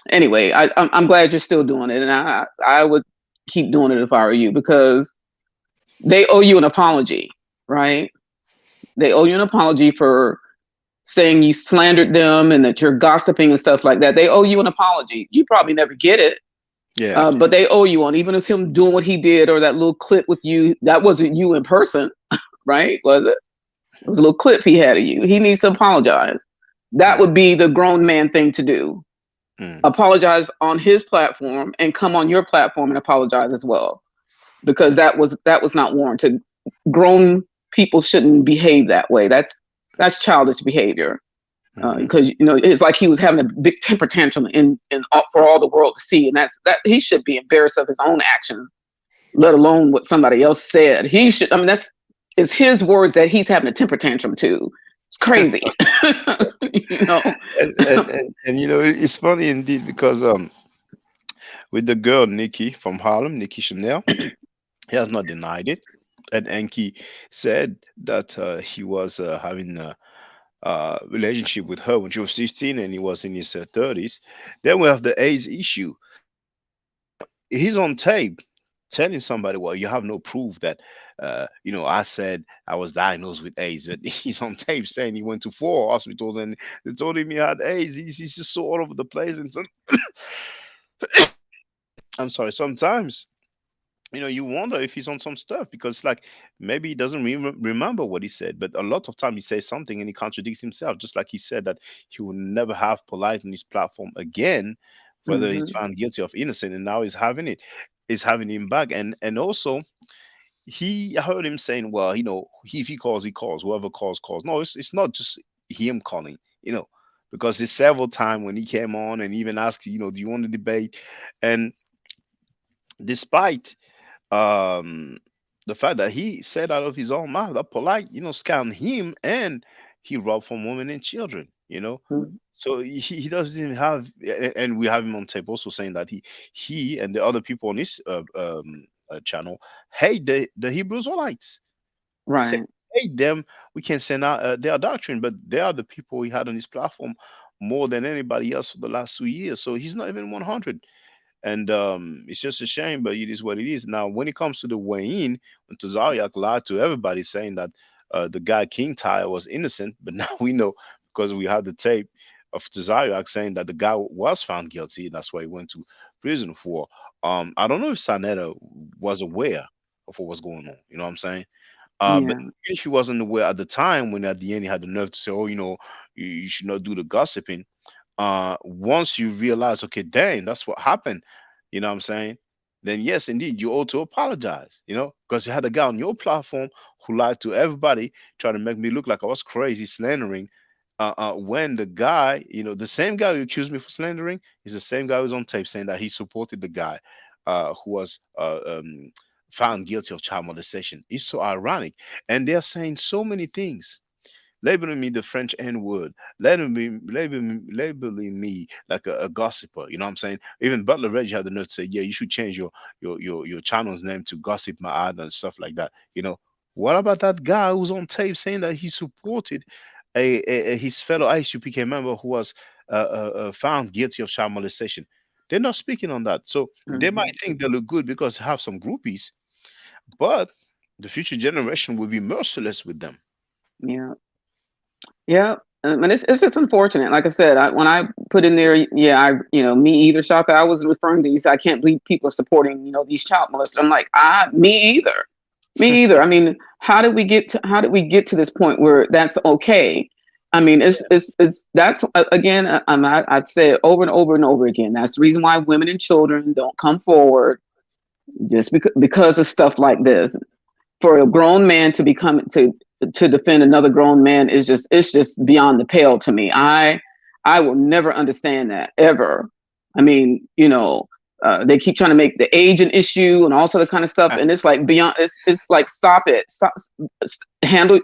Speaker 9: anyway, I'm glad you're still doing it. And I would keep doing it if I were you, because they owe you an apology, right? They owe you an apology for saying you slandered them and that you're gossiping and stuff like that. They owe you an apology. You probably never get it.
Speaker 2: Yeah.
Speaker 9: But they owe you one, even if him doing what he did or that little clip with you, that wasn't you in person, right? Was it? It was a little clip he had of you. He needs to apologize. That would be the grown man thing to do. Apologize on his platform and come on your platform and apologize as well, because that was not warranted. Grown people shouldn't behave that way. That's childish behavior. Because it's like he was having a big temper tantrum for all the world to see, and that he should be embarrassed of his own actions, let alone what somebody else said. He should. I mean, it's his words that he's having a temper tantrum too. It's crazy.
Speaker 2: And it's funny indeed, because with the girl Nikki from Harlem, Nikki Chanel, he has not denied it, and Enki said that he was having a relationship with her when she was 16 and he was in his 30s. Then we have the AIDS issue. He's on tape telling somebody, well, you have no proof that, I said I was diagnosed with AIDS, but he's on tape saying he went to 4 hospitals and they told him he had AIDS. He's just so all over the place. And I'm sorry, sometimes, you wonder if he's on some stuff because, like, maybe he doesn't remember what he said, but a lot of time he says something and he contradicts himself, just like he said that he will never have polite on his platform again, whether he's
Speaker 9: Hmm.
Speaker 2: found guilty of innocent, and now he's having it, is having him back. And also, I heard him saying, well, if he calls, he calls. Whoever calls, calls. No, it's not just him calling, because it's several times when he came on and even asked, do you want to debate? And despite um the fact that he said out of his own mouth that polite, scammed him and he robbed from women and children. So he doesn't even have, and we have him on tape also saying that he and the other people on his channel hate the Hebrew Israelites. Say
Speaker 9: Right.
Speaker 2: hate them. We can send out their doctrine, but they are the people he had on his platform more than anybody else for the last 2 years. So he's not even 100. And it's just a shame, but it is what it is. Now, when it comes to the weigh-in, when Tazariak lied to everybody saying that the guy King Tyre was innocent, but now we know because we had the tape of Tazariak saying that the guy was found guilty, and that's why he went to prison for. I don't know if Sanetta was aware of what was going on. You know what I'm saying? But
Speaker 9: Yeah.
Speaker 2: if he wasn't aware at the time, when at the end he had the nerve to say, "Oh, you should not do the gossiping," once you realize, okay, dang, that's what happened, you know what I'm saying? Then yes, indeed, you ought to apologize, because you had a guy on your platform who lied to everybody, trying to make me look like I was crazy, slandering. When the guy, the same guy who accused me for slandering is the same guy who's on tape saying that he supported the guy who was found guilty of child molestation. It's so ironic. And they're saying so many things, labeling me the French N word, labeling me like a gossiper. You know what I'm saying? Even Butler Reggie had the nerve to say, "Yeah, you should change your channel's name to Gossip Ma'ad and stuff like that." What about that guy who's on tape saying that he supported his fellow ISUPK member who was found guilty of child molestation? They're not speaking on that, so they
Speaker 9: Hmm.
Speaker 2: might think they look good because they have some groupies, but the future generation will be merciless with them.
Speaker 9: Yeah. Yeah. And it's just unfortunate. Like I said, when I put in there, yeah, me either, Shaka, I was referring to you. Said I can't believe people are supporting, these child molesters. I'm like, me either. Me either. I mean, how did we get to this point where that's okay? I mean, it's that's again. I've said over and over and over again. That's the reason why women and children don't come forward, just because of stuff like this. For a grown man to to defend another grown man is just beyond the pale to me. I will never understand that ever. I mean, they keep trying to make the age an issue and all sort of kind of stuff, and it's like beyond. It's like stop it, stop, handle.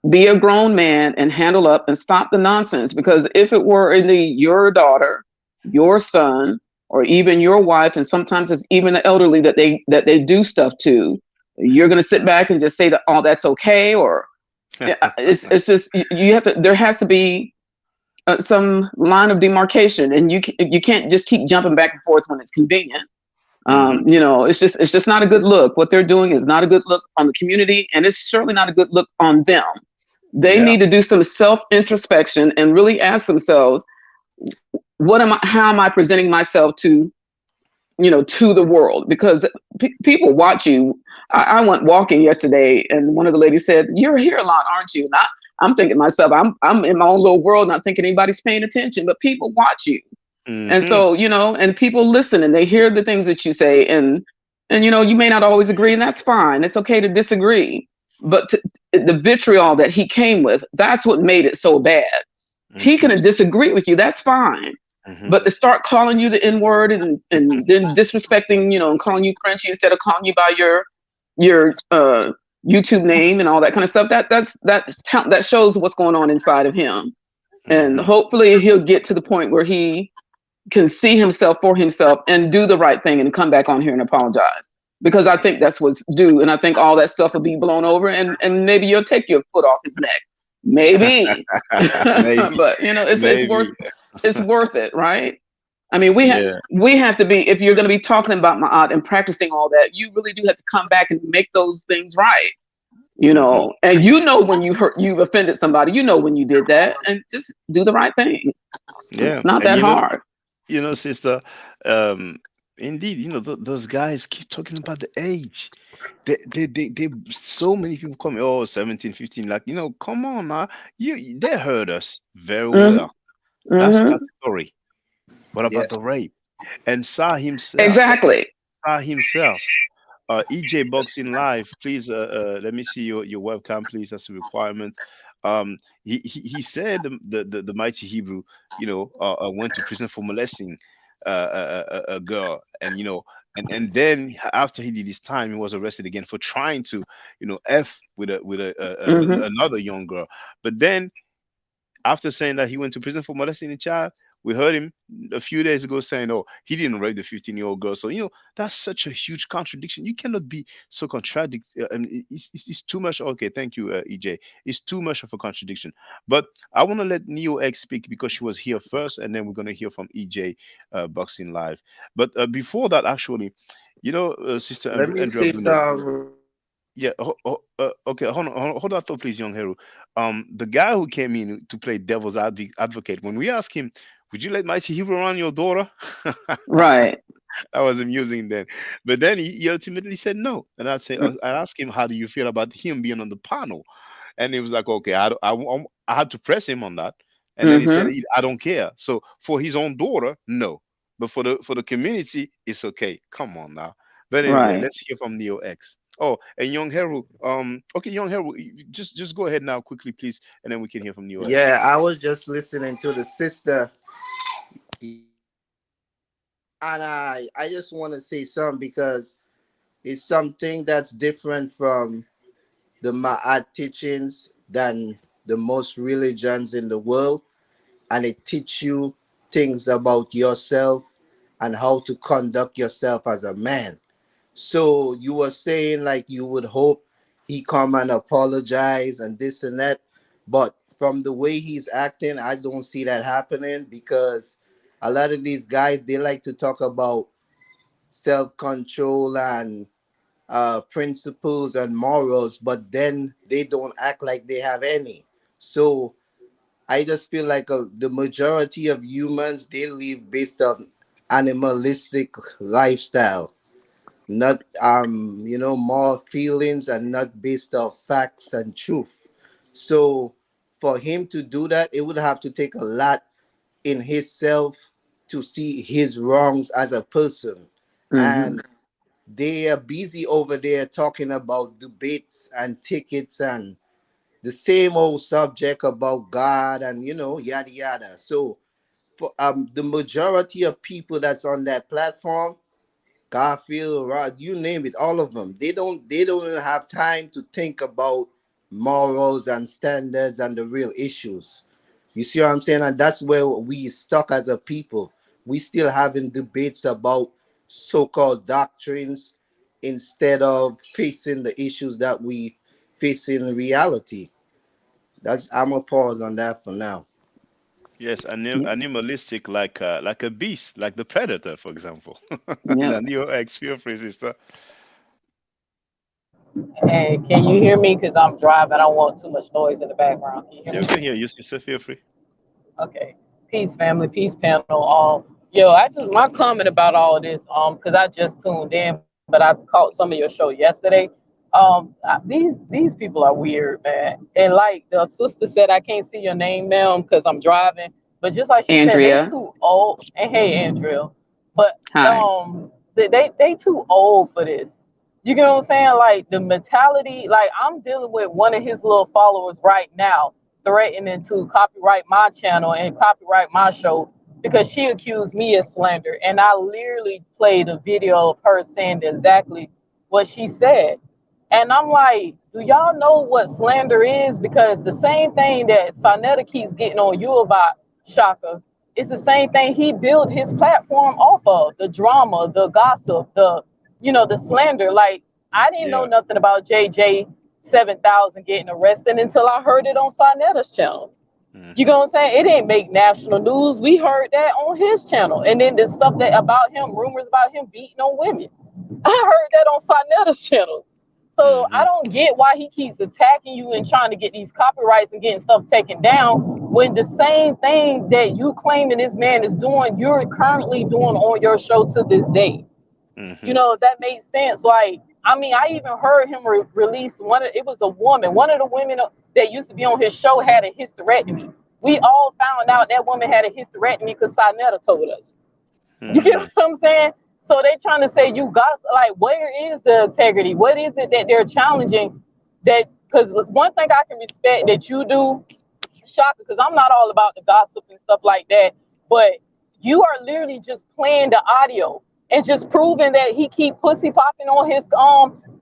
Speaker 9: Be a grown man and handle up and stop the nonsense. Because if it were your daughter, your son, or even your wife, and sometimes it's even the elderly that they do stuff to, you're going to sit back and just say that, oh, that's okay? Or it's just, you have to, there has to be some line of demarcation, and you can't just keep jumping back and forth when it's convenient.
Speaker 2: Mhm.
Speaker 9: It's just not a good look. What they're doing is not a good look on the community, and it's certainly not a good look on them. They
Speaker 2: Yeah.
Speaker 9: need to do some self introspection and really ask themselves, how am I presenting myself to the world? Because people watch you. I went walking yesterday, and one of the ladies said, "You're here a lot, aren't you?" And I'm thinking to myself, I'm in my own little world, not thinking anybody's paying attention, but people watch you. And
Speaker 2: Mhm.
Speaker 9: so, and people listen and they hear the things that you say, and you may not always agree, and that's fine. It's okay to disagree. But the vitriol that he came with, that's what made it so bad. He
Speaker 2: Mhm.
Speaker 9: can disagree with you, that's fine.
Speaker 2: Mhm.
Speaker 9: But to start calling you the N word and then disrespecting, and calling you Frenchie instead of calling you by your YouTube name and all that kind of stuff, that shows what's going on inside of him. And
Speaker 2: Mhm.
Speaker 9: hopefully he'll get to the point where he can see himself for himself and do the right thing and come back on here and apologize. Because I think that's what's due. And I think all that stuff will be blown over, and maybe you'll take your foot off his neck. Maybe.
Speaker 2: Maybe.
Speaker 9: But it's
Speaker 2: Maybe.
Speaker 9: worth it, right? I mean,
Speaker 2: Yeah.
Speaker 9: we have to be, if you're going to be talking about Ma'at and practicing all that, you really do have to come back and make those things right.
Speaker 2: Hmm.
Speaker 9: And when you've offended somebody, when you did that, and just do the right thing.
Speaker 2: Yeah.
Speaker 9: It's not
Speaker 2: And
Speaker 9: that hard.
Speaker 2: sister, um, indeed, those guys keep talking about the age. So many people come, oh, 17, 15, like, come on now. They heard us very
Speaker 9: Hmm.
Speaker 2: well. That's
Speaker 9: Hmm.
Speaker 2: statutory. What
Speaker 3: Yeah.
Speaker 2: about the rape? And
Speaker 9: Exactly.
Speaker 2: Sa himself, EJ Boxing Live, please, let me see your webcam, please. That's a requirement. He said the mighty Hebrew, went to prison for molesting a girl, and and then after he did his time, he was arrested again for trying to, f with
Speaker 9: Hmm.
Speaker 2: another young girl. But then after saying that he went to prison for molesting a child, we heard him a few days ago saying, "Oh, he didn't rape the 15-year-old girl." So that's such a huge contradiction. You cannot be so contradict. I mean, it's too much. Okay, thank you, EJ. It's too much of a contradiction. But I want to let Neo X speak because she was here first, and then we're gonna hear from EJ, Boxing Live. But before that, actually, Sister
Speaker 3: Let me
Speaker 2: Andrea
Speaker 3: say
Speaker 2: Brunet.
Speaker 3: some.
Speaker 2: Yeah. Okay. Hold on, thought, please, young Hero. The guy who came in to play devil's advocate, when we asked him, "Would you let Mighty Hero run your daughter?"
Speaker 9: Right.
Speaker 2: I was amusing then, but then he ultimately said no. And I asked him, "How do you feel about him being on the panel?" And he was like, "Okay, I had to press him on that." And then he said,
Speaker 9: Hmm.
Speaker 2: "I don't care." So for his own daughter, no, but for the community, it's okay. Come on now. But anyway,
Speaker 9: Right.
Speaker 2: let's hear from Neo X. Oh, and Young Heru. Okay, Young Heru, just go ahead now quickly, please, and then we can hear from Neo X.
Speaker 3: Yeah, I was just listening to the sister, and I just want to say something because it's something that's different from the Ma'at teachings than the most religions in the world, and it teach you things about yourself and how to conduct yourself as a man. So you were saying like you would hope he come and apologize and this and that, but from the way he's acting, I don't see that happening because a lot of these guys they like to talk about self control and principles and morals, but then they don't act like they have any. So I just feel like the majority of humans they live based on animalistic lifestyle, not more feelings and not based off facts and truth. So for him to do that, it would have to take a lot in himself to see his wrongs as a person.
Speaker 9: Hmm.
Speaker 3: And they are busy over there talking about debates and tickets and the same old subject about God and yada yada. So for the majority of people that's on that platform, Garfield, Rod, you name it, all of them. They don't even have time to think about morals and standards and the real issues. You see what I'm saying? And that's where we stuck as a people. We still having debates about so-called doctrines instead of facing the issues that we face in reality. That's I'm gonna pause on that for now.
Speaker 2: Yes, animalistic, like a beast, like the predator, for example.
Speaker 9: Yeah.
Speaker 2: Now, Neo X, feel free, sister.
Speaker 8: Hey, can you hear me? Because I'm driving. I don't want too much noise in the background. Can you hear
Speaker 2: Yeah, we
Speaker 8: me?
Speaker 2: can hear you, sister. Feel free.
Speaker 8: Okay. Peace, family. Peace, panel. Yo, my comment about all of this, because I just tuned in, but I caught some of your show yesterday. These people are weird, man. And like the sister said, I can't see your name now because I'm driving. But just like she said, they
Speaker 9: Andrea.
Speaker 8: too old. And hey, Andrea, but
Speaker 9: Hi.
Speaker 8: they too old for this. You get what I'm saying? Like the mentality. Like I'm dealing with one of his little followers right now threatening to copyright my channel and copyright my show because she accused me of slander. And I literally played a video of her saying exactly what she said. And I'm like, do y'all know what slander is? Because the same thing that Sonetta keeps getting on you about, Shaka, it's the same thing he built his platform off of. The drama, the gossip, the slander. Like, I didn't know
Speaker 2: Yeah.
Speaker 8: nothing about JJ 7000 getting arrested until I heard it on Sonetta's channel. You know what I'm saying? It didn't make national news. We heard that on his channel. And then the stuff that about him, rumors about him beating on women. I heard that on Sonetta's channel. So I don't get why he keeps attacking you and trying to get these copyrights and getting stuff taken down when the same thing that you claiming this man is doing, you're currently doing on your show to this day. You know, that makes sense. Like, I mean, I even heard him release it was a woman. One of the women that used to be on his show had a hysterectomy. We all found out that woman had a hysterectomy because Sonetta told us. You get what I'm saying? So they trying to say you got, like, where is the integrity? What is it that they're challenging? That, because one thing I can respect that you do, Shaka, because I'm not all about the gossip and stuff like that, but you are literally just playing the audio and just proving that he keep pussy popping on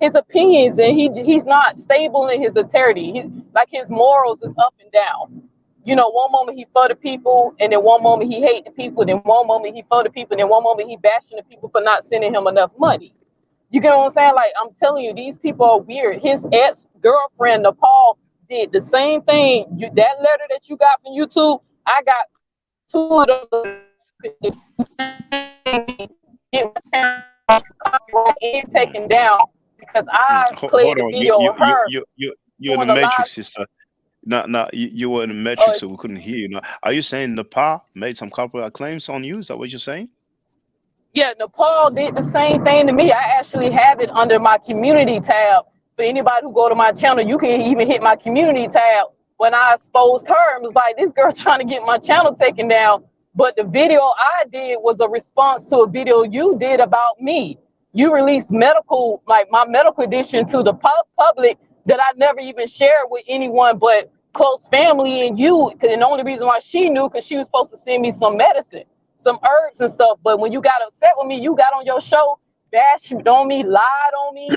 Speaker 8: his opinions, and he's not stable in his integrity. Like, his morals is up and down. You know, one moment he for the people, and then one moment he hate the people, then one moment he for the people, and then one moment he bashing the people for not sending him enough money. You get what I'm saying? Like, I'm telling you, these people are weird. His ex-girlfriend, Nepal, did the same thing. That letter that you got from YouTube, I got 2 of those and taken down because I played the video of her.
Speaker 2: You're in the Matrix, sister. No, you were in the Matrix, so we couldn't hear you. Now, are you saying Nepal made some copyright claims on you? Is that what you're saying?
Speaker 8: Yeah, Nepal did the same thing to me. I actually have it under my community tab. For anybody who go to my channel, you can even hit my community tab. When I exposed her, it was like, this girl trying to get my channel taken down. But the video I did was a response to a video you did about me. You released my medical edition to the public that I never even shared with anyone but close family and you. And the only reason why she knew, because she was supposed to send me some medicine, some herbs and stuff. But when you got upset with me, you got on your show, bashed on me, lied on me.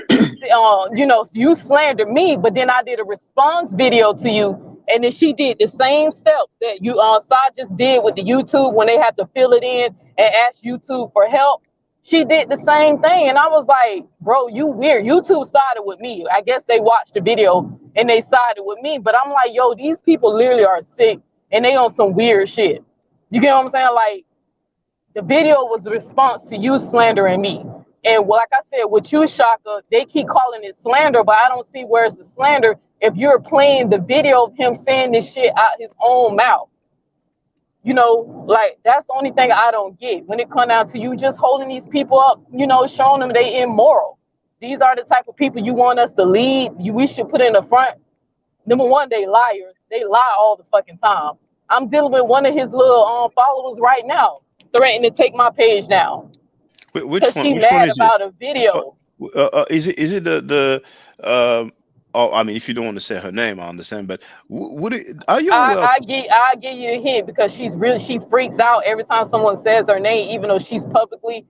Speaker 8: You know, you slandered me. But then I did a response video to you. And then she did the same steps that you just did with the YouTube when they had to fill it in and ask YouTube for help. She did the same thing. And I was like, bro, you weird. YouTube sided with me. I guess they watched the video and they sided with me. But I'm like, yo, these people literally are sick and they on some weird shit. You get what I'm saying? Like, the video was the response to you slandering me. And like I said, with you, Shaka, they keep calling it slander, but I don't see where's the slander if you're playing the video of him saying this shit out his own mouth. You know, like, that's the only thing I don't get when it comes down to you just holding these people up, you know, showing them they immoral. These are the type of people you want us to lead. We should put in the front. Number one, they liars. They lie all the fucking time. I'm dealing with one of his little followers right now, threatening to take my page down.
Speaker 2: Which one?
Speaker 8: She
Speaker 2: Which
Speaker 8: mad
Speaker 2: one is
Speaker 8: about
Speaker 2: it?
Speaker 8: a video.
Speaker 2: Is it the oh, I mean, if you don't want to say her name, I understand. But are you aware of?
Speaker 8: I give you the hint because she freaks out every time someone says her name, even though she's publicly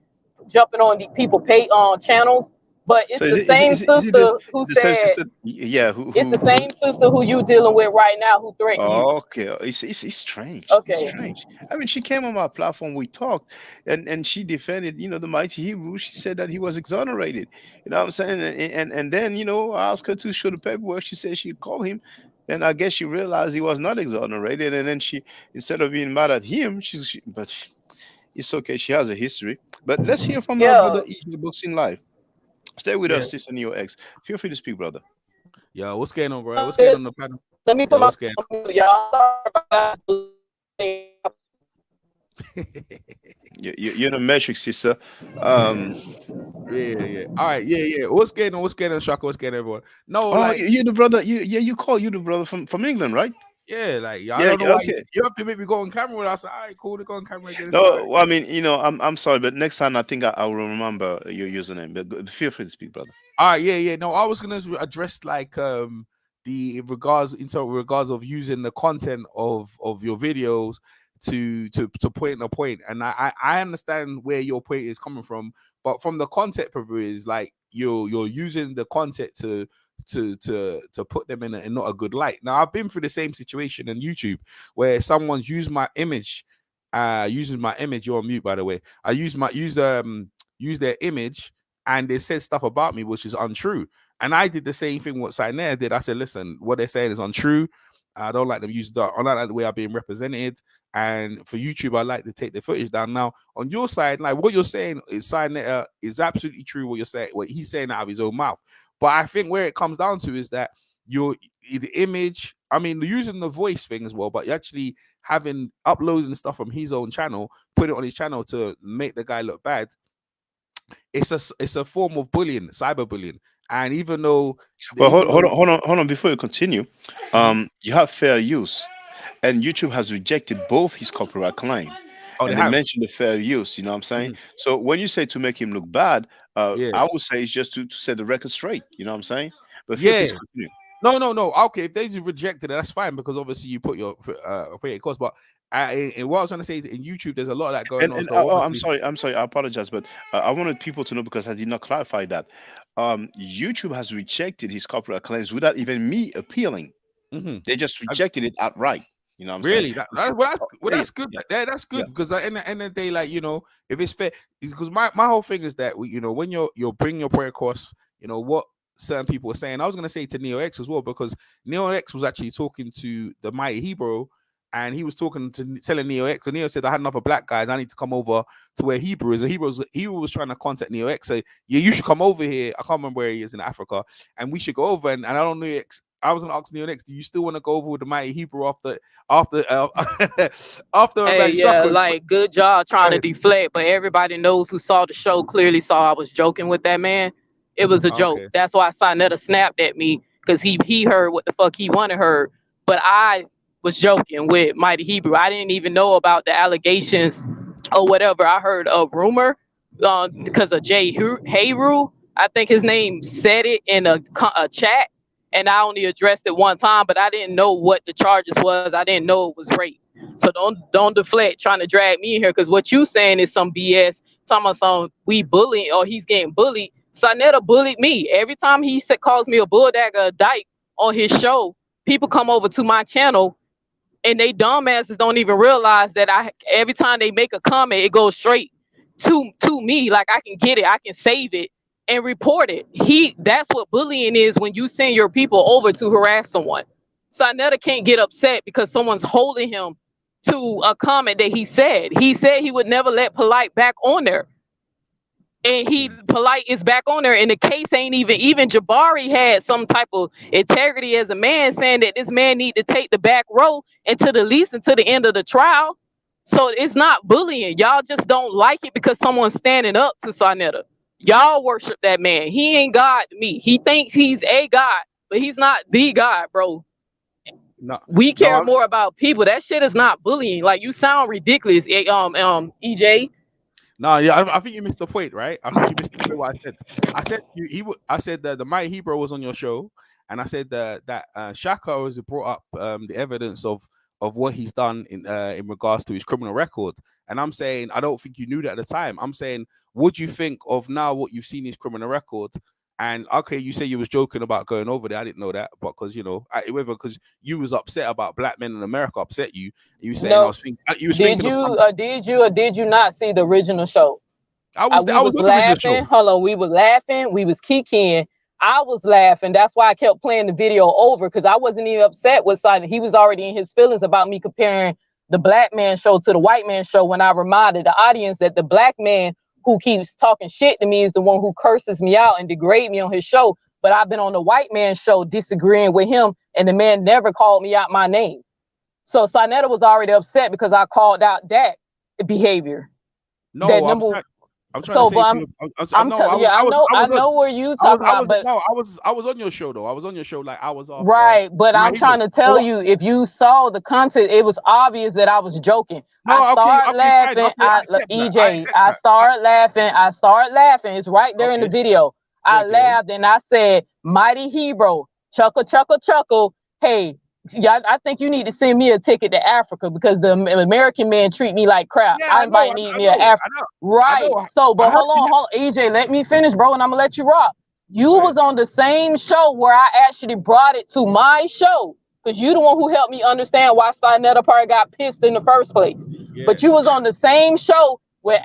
Speaker 8: jumping on the people pay on channels. But it's the same sister who said,
Speaker 2: yeah,
Speaker 8: it's the same sister who you dealing with right now who threatened you.
Speaker 2: Okay, it's strange.
Speaker 8: Okay.
Speaker 2: It's strange. I mean, she came on my platform, we talked, and she defended, you know, the mighty Hebrew. She said that he was exonerated. You know what I'm saying? And then, you know, I asked her to show the paperwork. She said she'd call him. And I guess she realized he was not exonerated. And then she, instead of being mad at him, but it's okay. She has a history. But let's hear from her brother, EJ Books in Life. Stay with us, Sister Neo X. Feel free to speak, brother.
Speaker 10: Yo, what's going on, bro? What's going on the panel?
Speaker 8: Let me put my y'all.
Speaker 2: You're in the Matrix, sister.
Speaker 10: Yeah. All right, yeah. What's going on? What's going on, Shaka? What's going on, everyone? No, like,
Speaker 2: you're the brother. You the brother from England, right?
Speaker 10: Yeah, like, I don't know why you have to make me go on camera with us. All right, cool, to go on camera again.
Speaker 2: No, well, I mean, you know, I'm sorry, but next time I think I will remember your username. But feel free to speak, brother.
Speaker 10: All right, yeah. No, I was gonna address like the regards of using the content of your videos to point a point, and I understand where your point is coming from, but from the content providers, like you're using the content to put them in not a good light. Now, I've been through the same situation on YouTube where someone's used my image, using my image. You're on mute, by the way. I use their image, and they said stuff about me which is untrue. And I did the same thing what Sinea did. I said, listen, what they're saying is untrue. I don't like them using that. I don't like the way I'm being represented. And for YouTube, I like to take the footage down. Now, on your side, like what you're saying is absolutely true. What you're saying, what he's saying out of his own mouth. But I think where it comes down to is that the image. I mean, using the voice thing as well, but actually uploading stuff from his own channel, put it on his channel to make the guy look bad. It's a form of bullying, cyberbullying. And even though,
Speaker 2: well, hold on, before you continue, you have fair use, and YouTube has rejected both his copyright claim.
Speaker 10: Oh,
Speaker 2: and they mentioned the fair use. You know what I'm saying? So when you say to make him look bad, I would say it's just to set the record straight. You know what I'm saying? But feel free to continue.
Speaker 10: No. Okay, if they rejected it, that's fine because obviously you put your affiliate cost. But and what I was trying to say is in YouTube, there's a lot of that going on. So
Speaker 2: I'm sorry. I apologize, but I wanted people to know because I did not clarify that. YouTube has rejected his copyright claims without even me appealing. They just rejected it outright. You know what I'm saying?
Speaker 10: That's good. Yeah. That's good because at the end of the day, like, you know, if it's fair, because my whole thing is that you know, when you're bringing your prayer costs, you know what certain people are saying. I was going to say to Neo X as well, because Neo X was actually talking to the Mighty Hebrew, and he was telling Neo X, and Neo said, I had enough of black guys, I need to come over to where Hebrew is. And Hebrew was trying to contact Neo X, say, yeah, you should come over here. I can't remember where he is in Africa, and we should go over. And I don't know, I was gonna ask Neo X, do you still want to go over with the Mighty Hebrew after
Speaker 8: hey, yeah, like good job trying to deflect, but everybody knows who saw the show clearly saw I was joking with that man. It was a joke. That's why Sonetta snapped at me, because he heard what the fuck he wanted heard. But I was joking with Mighty Hebrew. I didn't even know about the allegations or whatever. I heard a rumor because of Jay Hayru. I think his name said it in a chat, and I only addressed it one time, but I didn't know what the charges was. I didn't know it was rape. So don't deflect trying to drag me in here, because what you saying is some BS. Talking about some we bullying or he's getting bullied. Sonetta bullied me. Every time he calls me a bulldagger, a dyke on his show, people come over to my channel and they dumbasses don't even realize that every time they make a comment, it goes straight to me. Like I can get it, I can save it and report it. That's what bullying is, when you send your people over to harass someone. Sonetta can't get upset because someone's holding him to a comment that he said. He said he would never let Polite back on there. And Polite is back on there, and the case ain't even Jabari had some type of integrity as a man, saying that this man need to take the back row until the end of the trial. So it's not bullying. Y'all just don't like it because someone's standing up to Sonetta. Y'all worship that man. He ain't God to me. He thinks he's a God, but he's not the God, bro. No, we care more about people. That shit is not bullying. Like, you sound ridiculous, EJ.
Speaker 10: No, yeah, I think you missed the point, right? I think you missed the point. What I said that the Mighty Hebrew was on your show, and I said that Shaka has brought up the evidence of what he's done in regards to his criminal record. And I'm saying, I don't think you knew that at the time. I'm saying, what do you think of now what you've seen his criminal record? And okay, you say you was joking about going over there. I didn't know that, but because whether because you was upset about black men in America upset you. You saying I was thinking.
Speaker 8: Did you not see the original show?
Speaker 10: I was
Speaker 8: laughing. Hold on, we were laughing. We was kikiing. I was laughing. That's why I kept playing the video over, because I wasn't even upset with Simon. He was already in his feelings about me comparing the black man show to the white man show, when I reminded the audience that the black man who keeps talking shit to me is the one who curses me out and degrade me on his show. But I've been on the white man show disagreeing with him, and the man never called me out my name. So Sonetta was already upset because I called out that behavior.
Speaker 10: No, I know
Speaker 8: where you talking about, but
Speaker 10: no, I was on your show though. I was on your show, like I was off.
Speaker 8: Right, but I'm trying to tell you, if you saw the content, it was obvious that I was joking. I started laughing. I started laughing. It's right there in the video. I laughed and I said, "Mighty Hebrew, chuckle, chuckle, chuckle. Hey, yeah, I think you need to send me a ticket to Africa, because the American men treat me like crap. I might need me an Africa." Right. So, but hold on, EJ, let me finish, bro, and I'm gonna let you rock. You was on the same show where I actually brought it to my show, because you the one who helped me understand why Sonetta probably got pissed in the first place. Yeah. But you was on the same show where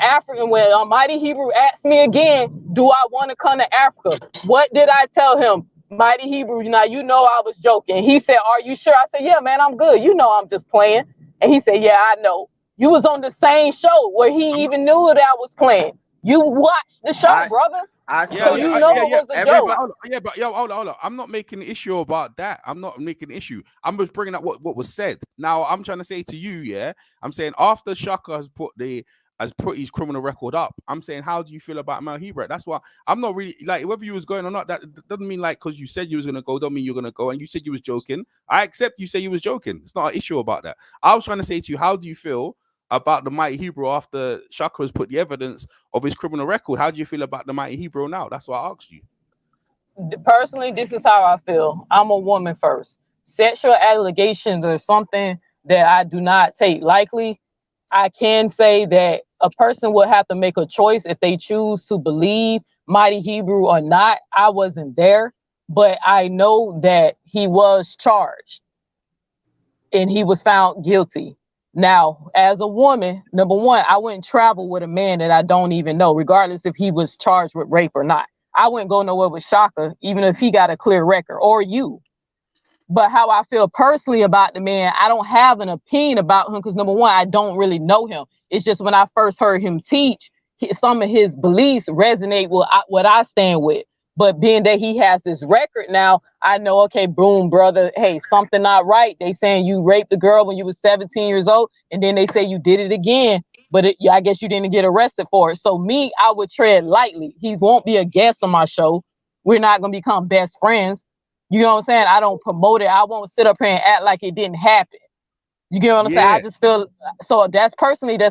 Speaker 8: Mighty Hebrew asked me again, do I want to come to Africa? What did I tell him? Mighty Hebrew, now you know I was joking. He said, "Are you sure?" I said, "Yeah, man, I'm good. You know I'm just playing." And he said, "Yeah, I know. You was on the same show where he even knew that I was playing. You watched the show, brother.
Speaker 3: I
Speaker 10: Yeah,
Speaker 8: So
Speaker 3: saw
Speaker 8: you
Speaker 3: that.
Speaker 8: know it was a joke."
Speaker 10: but yo, hold on. I'm not making an issue about that. I'm not making an issue. I'm just bringing up what was said. Now, I'm trying to say to you, yeah, I'm saying after Shaka has put his criminal record up, I'm saying, how do you feel about Mel Hebrew? That's why I'm not really like whether you was going or not. That doesn't mean like because you said you was gonna go, don't mean you're gonna go. And you said you was joking. I accept you say you was joking. It's not an issue about that. I was trying to say to you, how do you feel about the Mighty Hebrew after Shaka has put the evidence of his criminal record? How do you feel about the Mighty Hebrew now? That's why I asked you.
Speaker 8: Personally, this is how I feel. I'm a woman first. Sexual allegations are something that I do not take lightly. I can say that a person would have to make a choice if they choose to believe Mighty Hebrew or not. I wasn't there, but I know that he was charged and he was found guilty. Now, as a woman, number one, I wouldn't travel with a man that I don't even know, regardless if he was charged with rape or not. I wouldn't go nowhere with Shaka, even if he got a clear record, or you. But how I feel personally about the man, I don't have an opinion about him because number one, I don't really know him. It's just when I first heard him teach, some of his beliefs resonate with what I stand with. But being that he has this record now, I know, okay, boom, brother, hey, something not right. They saying you raped the girl when you was 17 years old, and then they say you did it again, but I guess you didn't get arrested for it. So me, I would tread lightly. He won't be a guest on my show. We're not going to become best friends. You know what I'm saying? I don't promote it. I won't sit up here and act like it didn't happen. You get what I'm saying? I just feel, so that's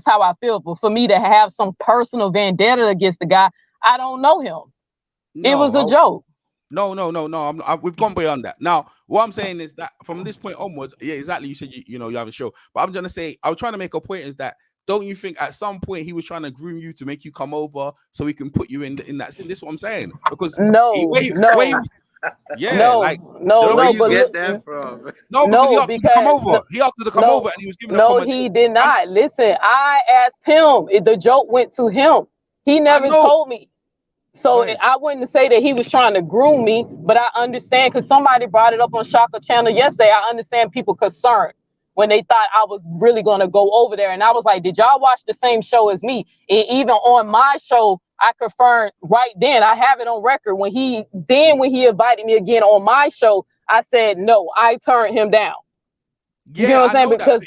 Speaker 8: how I feel. But for me to have some personal vendetta against the guy, I don't know him. It was a joke.
Speaker 10: No. We've gone beyond that. Now, what I'm saying is that from this point onwards, yeah, exactly. You said you have a show, but I'm trying to say, I was trying to make a point is that don't you think at some point he was trying to groom you to make you come over so he can put you in that scene? This is what I'm saying because
Speaker 8: no.
Speaker 10: Yeah,
Speaker 3: where you get that from?
Speaker 10: No, because he asked you to come over. He asked you to come over, and he was giving a comment.
Speaker 8: No, he did not. Listen, I asked him. The joke went to him. He never told me. So I wouldn't say that he was trying to groom me, but I understand because somebody brought it up on Shaka Channel yesterday. I understand people concerned when they thought I was really going to go over there. And I was like, did y'all watch the same show as me? And even on my show, I confirmed right then, I have it on record. When he invited me again on my show, I said, no, I turned him down.
Speaker 10: Yeah, you know what I'm saying? Because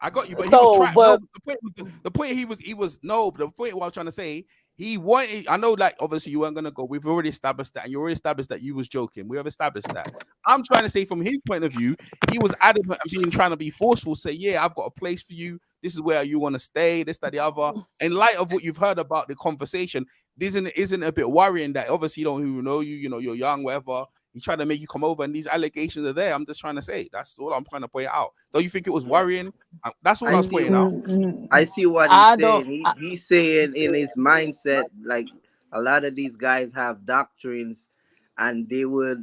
Speaker 10: I got you. But so, he was trying. But the point what I'm trying to say, he wanted. I know, like obviously you weren't gonna go. We've already established that, and you already established that you was joking. We have established that. I'm trying to say from his point of view, he was adamant and trying to be forceful. Say, yeah, I've got a place for you. This is where you want to stay. This, that, the other. In light of what you've heard about the conversation, isn't it a bit worrying that obviously you don't know you. You know, you're young, whatever. He tried to make you come over, and these allegations are there. I'm just trying to say that's all I'm trying to point out. Don't you think it was worrying? That's all I was pointing out.
Speaker 3: I see what he's saying. He's saying in his mindset, like a lot of these guys have doctrines, and they will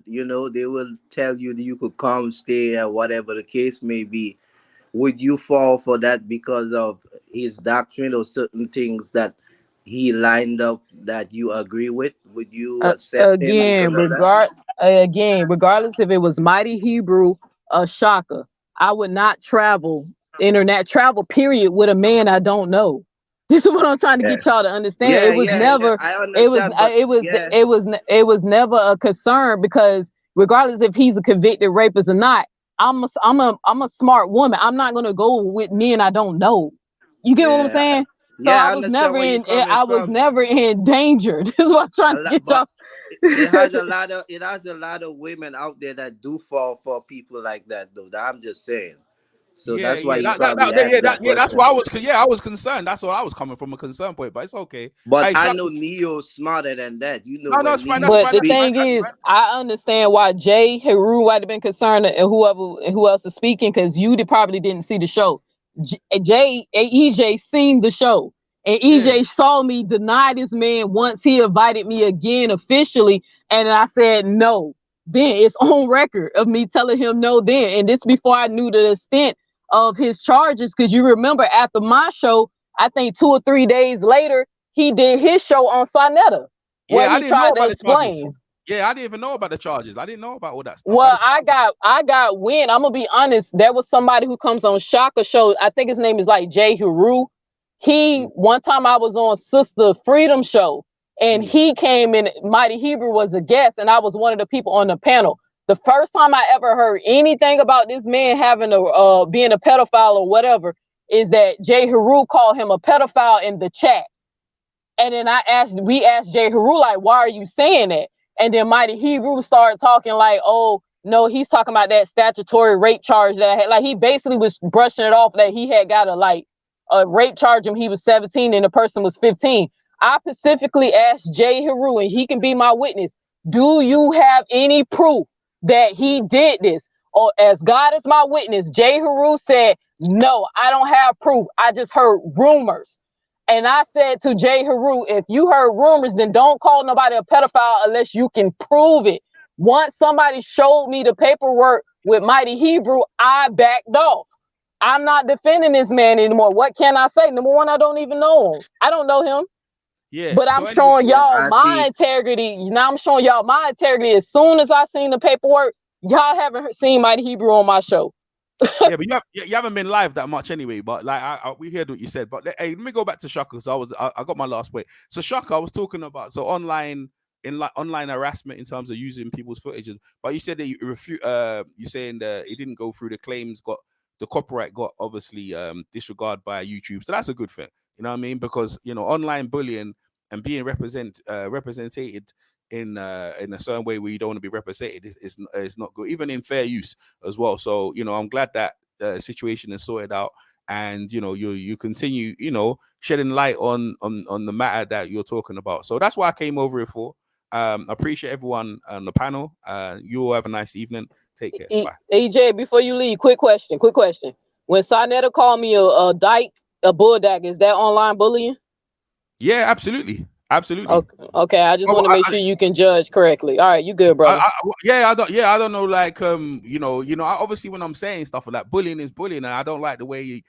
Speaker 3: tell you that you could come, stay, or whatever the case may be. Would you fall for that because of his doctrine or certain things that he lined up that you agree with? Would you accept him
Speaker 8: regardless if it was Mighty Hebrew or Shaka, I would not travel internet travel period with a man I don't know. This is what I'm trying to get y'all to understand. It was never it was never a concern because regardless if he's a convicted rapist or not, I'm a smart woman. I'm not gonna go with men I don't know. You get what I'm saying? So I was never in danger. This is what I'm trying to get y'all.
Speaker 3: It has a lot of women out there that do fall for people like that, though. I'm just saying. So that's why
Speaker 10: that's why I was concerned. That's why I was coming from a concern point, but it's okay.
Speaker 3: But I know Neo's smarter than that. You know.
Speaker 10: No, it's fine.
Speaker 8: But the thing is, I understand why Jay Heru might have been concerned, and who else is speaking, because you probably didn't see the show. EJ seen the show, and EJ saw me deny this man once he invited me again officially, and I said no. Then it's on record of me telling him no then, and this before I knew the extent of his charges, because you remember after my show, I think 2 or 3 days later, he did his show on Sonetta, where he tried to explain.
Speaker 10: Yeah, I didn't even know about the charges. I didn't know about all that stuff.
Speaker 8: Well, I got wind. I'm gonna be honest. There was somebody who comes on Shaka show. I think his name is like Jay Haru. One time I was on Sister Freedom show, and he came in. Mighty Hebrew was a guest, and I was one of the people on the panel. The first time I ever heard anything about this man having a being a pedophile or whatever is that Jay Haru called him a pedophile in the chat. And then we asked Jay Haru, like, why are you saying that? And then Mighty Hebrew started talking like, oh, no, he's talking about that statutory rape charge that I had. Like, he basically was brushing it off that he had got a rape charge when he was 17 and the person was 15. I specifically asked Jay Haru, and he can be my witness, do you have any proof that he did this? Or as God is my witness, Jay Haru said, no, I don't have proof. I just heard rumors. And I said to Jay Haru, if you heard rumors, then don't call nobody a pedophile unless you can prove it. Once somebody showed me the paperwork with Mighty Hebrew, I backed off. I'm not defending this man anymore. What can I say? Number one, I don't even know him. I don't know him.
Speaker 10: Yeah.
Speaker 8: But I'm showing y'all my integrity. Now I'm showing y'all my integrity. As soon as I seen the paperwork, y'all haven't seen Mighty Hebrew on my show.
Speaker 10: Yeah, but you haven't been live that much anyway. But like we heard what you said. But hey, let me go back to Shaka because I got my last point. So Shaka, I was talking about online harassment in terms of using people's footage. But you said that you refute. You saying that it didn't go through the claims. The copyright got obviously disregarded by YouTube. So that's a good thing. You know what I mean? Because online bullying and being represented in a certain way where you don't want to be represented is not good, even in fair use as well. So I'm glad that situation is sorted out, and you continue shedding light on the matter that you're talking about. So that's why I came over here for. I appreciate everyone on the panel. You all have a nice evening. Take care. Bye.
Speaker 8: EJ, before you leave, quick question. When Sonetta called me a dyke, a bulldag, is that online bullying?
Speaker 10: Yeah, absolutely.
Speaker 8: Okay. I just want to make sure you can judge correctly. All right, you good, brother?
Speaker 10: I don't know. Like, obviously when I'm saying stuff like bullying is bullying, and I don't like the way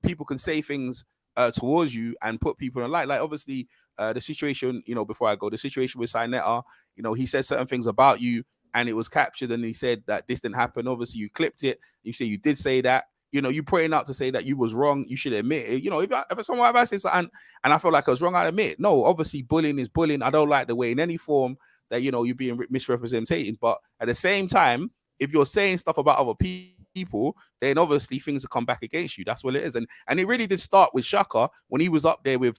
Speaker 10: people can say things towards you and put people in light. Like, obviously, the situation, before I go, the situation with Sinetta, he said certain things about you, and it was captured, and he said that this didn't happen. Obviously, you clipped it. You say you did say that. You putting out to say that you was wrong, you should admit it. If someone ever says something and I feel like I was wrong, I admit it. No, obviously bullying is bullying. I don't like the way in any form that you're being misrepresented. But at the same time, if you're saying stuff about other people, then obviously things will come back against you. That's what it is. And it really did start with Shaka when he was up there with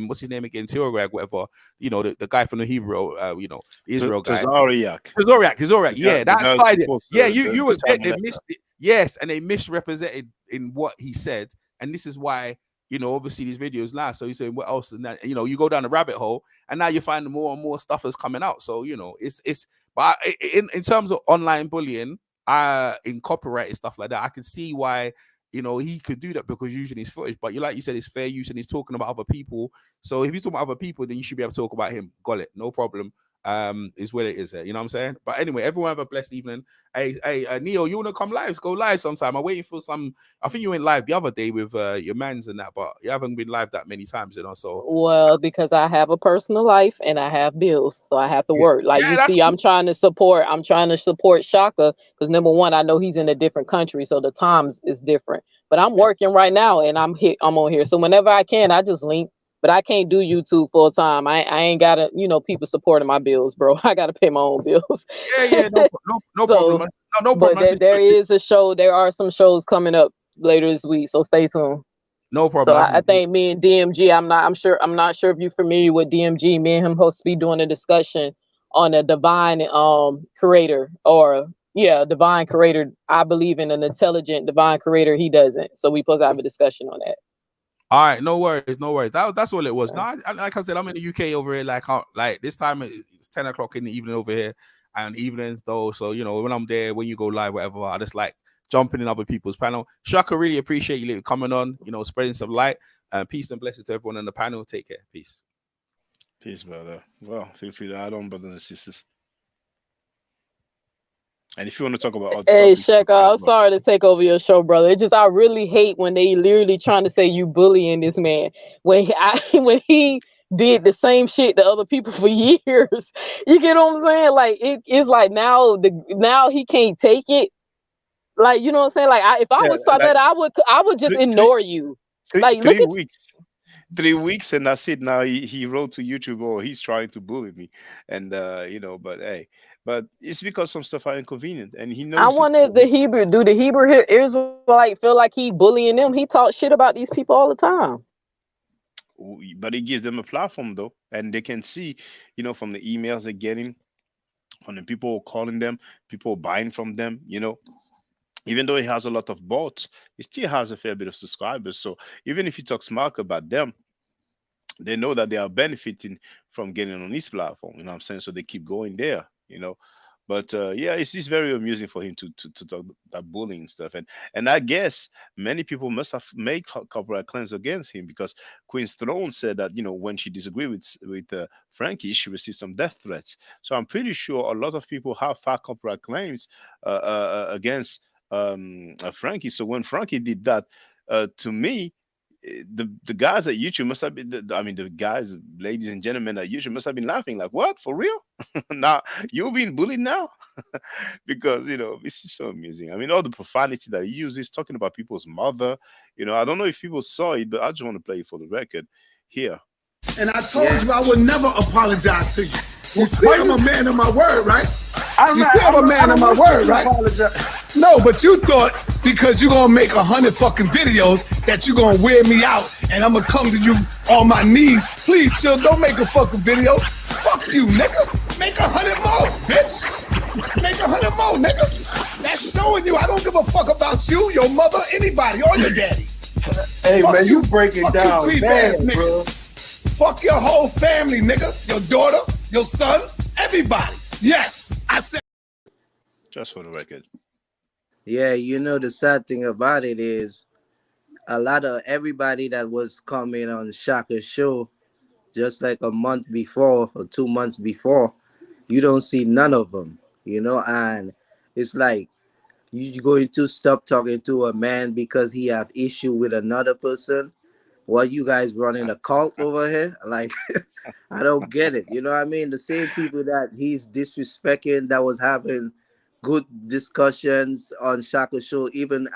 Speaker 10: what's his name again, Teorag, whatever. The guy from the Hebrew, the Israel guy. Tazoriak. Yeah, that started it. Yeah, you was there. They missed it. Yes, and they misrepresented in what he said, and this is why obviously these videos now. So you say what else? And that, you go down the rabbit hole, and now you find more and more stuff is coming out. So it's. But in terms of online bullying, in copyright stuff like that, I can see why he could do that because using his footage. But like you said, it's fair use, and he's talking about other people. So if he's talking about other people, then you should be able to talk about him. Got it? No problem. Is what it is. You know what I'm saying? But anyway, everyone have a blessed evening. Hey, Neo, you want to come live? Go live sometime. I'm waiting for some. I think you went live the other day with your mans and that, but you haven't been live that many times, So
Speaker 8: well, because I have a personal life and I have bills, so I have to work. Like you see, cool. I'm trying to support Shaka because number one, I know he's in a different country, so the times is different. But I'm working right now, and I'm on here, so whenever I can, I just link. But I can't do YouTube full time. I ain't got people supporting my bills, bro. I got to pay my own bills.
Speaker 10: Yeah, no problem. No problem.
Speaker 8: But there is a show. There are some shows coming up later this week, so stay tuned.
Speaker 10: No problem.
Speaker 8: So I think me and DMG. I'm not sure if you're familiar with DMG. Me and him supposed to be doing a discussion on a divine creator divine creator. I believe in an intelligent divine creator. He doesn't. So we supposed to have a discussion on that.
Speaker 10: All right, no worries. That's all it was. No, like I said, I'm in the UK over here. Like this time it's 10 o'clock in the evening over here, and evenings though. So when I'm there, when you go live, whatever, I just like jumping in other people's panel. Shaka, really appreciate you coming on. Spreading some light. Peace and blessings to everyone on the panel. Take care. Peace,
Speaker 2: brother. Well, feel free to add on, brothers and sisters. And if you want to talk about
Speaker 8: Shaka, I'm sorry to take over your show, brother. It's just I really hate when they literally trying to say you bullying this man. When he did the same shit to other people for years. You get what I'm saying? Like it's like now he can't take it. Like, you know what I'm saying? Like if I
Speaker 2: Yeah,
Speaker 8: was Sonetta,
Speaker 2: like
Speaker 8: I would just
Speaker 2: three, three,
Speaker 8: ignore you. Like look
Speaker 2: three
Speaker 8: at
Speaker 2: weeks. 3 weeks and that's it. Now he wrote to YouTube, oh, he's trying to bully me. And but hey, but it's because some stuff are inconvenient and he
Speaker 8: I
Speaker 2: knows it.
Speaker 8: wonder
Speaker 2: So
Speaker 8: if the Hebrew Israelite feel like he bullying them. He talks shit about these people all the time.
Speaker 2: but he gives them a platform though, and they can see, from the emails they're getting, from the people calling them, people buying from them, even though he has a lot of bots, he still has a fair bit of subscribers. So even if he talks smack about them, they know that they are benefiting from getting on this platform. You know what I'm saying? So they keep going there. But yeah, it's just very amusing for him to talk that bullying stuff. And I guess many people must have made copyright claims against him because Queen's Throne said that when she disagreed with Frankie, she received some death threats. So I'm pretty sure a lot of people have filed copyright claims against Frankie. So when Frankie did that, to me, the guys at YouTube must have been, I mean, the guys, ladies and gentlemen at YouTube must have been laughing like, what, for real? Now you're being bullied now? Because this is so amusing. I mean, all the profanity that he uses, talking about people's mother. I don't know if people saw it, but I just want to play it for the record here.
Speaker 1: And I told you I would never apologize to you. You see, I'm a man of my word, right? You see, I'm a man of my word, right? No, but you thought because you're gonna make 100 fucking videos that you're gonna wear me out and I'm gonna come to you on my knees. Please, chill, don't make a fucking video. Fuck you, nigga. Make 100 more, bitch. Make 100 more, nigga. That's showing you I don't give a fuck about you, your mother, anybody, or your daddy.
Speaker 7: Hey,
Speaker 1: fuck
Speaker 7: man, you break it down,
Speaker 1: creep-ass
Speaker 7: man, bro.
Speaker 1: Fuck your whole family, nigga. Your daughter, your son, everybody. Yes, I said.
Speaker 2: Just for the record.
Speaker 3: Yeah, the sad thing about it is a lot of everybody that was coming on Shaka's show just like a month before or 2 months before, you don't see none of them, and it's like you going to stop talking to a man because he have issue with another person. What, you guys running a cult over here? Like, I don't get it. You know what I mean? The same people that he's disrespecting, that was having good discussions on Shaka Show, even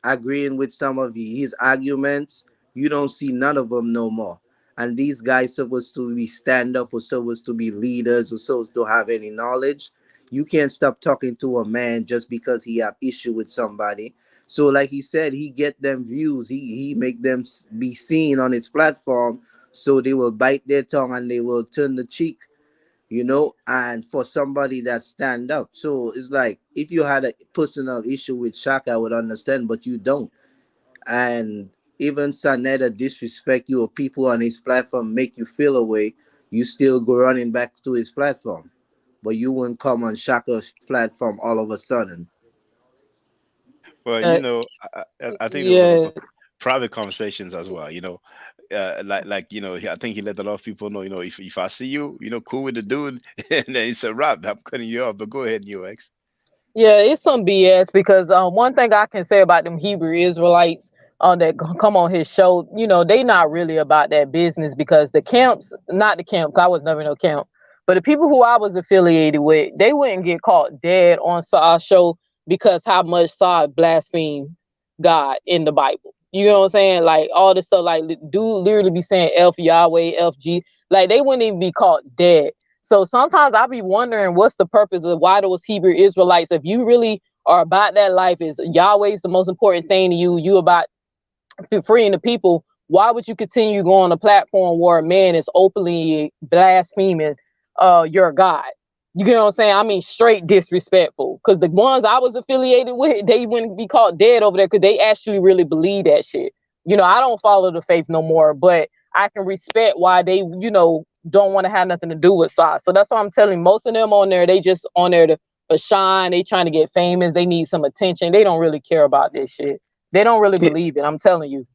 Speaker 3: agreeing with some of his arguments, you don't see none of them no more. And these guys supposed to be stand up or supposed to be leaders or supposed to have any knowledge. You can't stop talking to a man just because he have issue with somebody. So like he said, he get them views. He make them be seen on his platform, so they will bite their tongue and they will turn the cheek, and for somebody that stand up. So it's like, if you had a personal issue with Shaka, I would understand, but you don't. And even Saneda disrespect you or people on his platform make you feel away, you still go running back to his platform. But you wouldn't come on Shaka's platform all of a sudden.
Speaker 2: Well, I think there was a lot
Speaker 8: Yeah.
Speaker 2: of private conversations as well. I think he let a lot of people know. If I see you, cool with the dude, and then it's a wrap. I'm cutting you off. But go ahead, UX.
Speaker 8: Yeah, it's some BS because one thing I can say about them Hebrew Israelites that come on his show, they not really about that business, because the camps, not the camp, 'cause I was never in no camp, but the people who I was affiliated with, they wouldn't get caught dead on our show because how much Saad blasphemed God in the Bible. You know what I'm saying? Like all this stuff, like dude literally be saying F Yahweh, FG, like they wouldn't even be caught dead. So sometimes I be wondering what's the purpose of why those Hebrew Israelites, if you really are about that life, is Yahweh's the most important thing to you, you about freeing the people, why would you continue going on a platform where a man is openly blaspheming your God? You get what I'm saying? I mean, straight disrespectful. Because the ones I was affiliated with, they wouldn't be caught dead over there because they actually really believe that shit. I don't follow the faith no more, but I can respect why they, don't want to have nothing to do with SARS. So that's why I'm telling most of them on there, they just on there for shine. They trying to get famous. They need some attention. They don't really care about this shit. They don't really believe it. I'm telling you.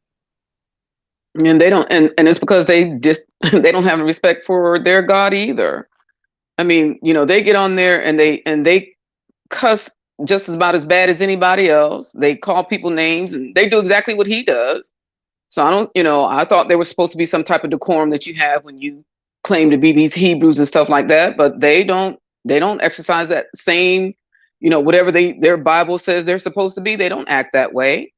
Speaker 9: And they don't, and it's because they just they don't have respect for their God either. I mean, they get on there and they cuss just about as bad as anybody else. They call people names and they do exactly what he does. So I don't, I thought there was supposed to be some type of decorum that you have when you claim to be these Hebrews and stuff like that, but they don't exercise that same, whatever their Bible says they're supposed to be, they don't act that way.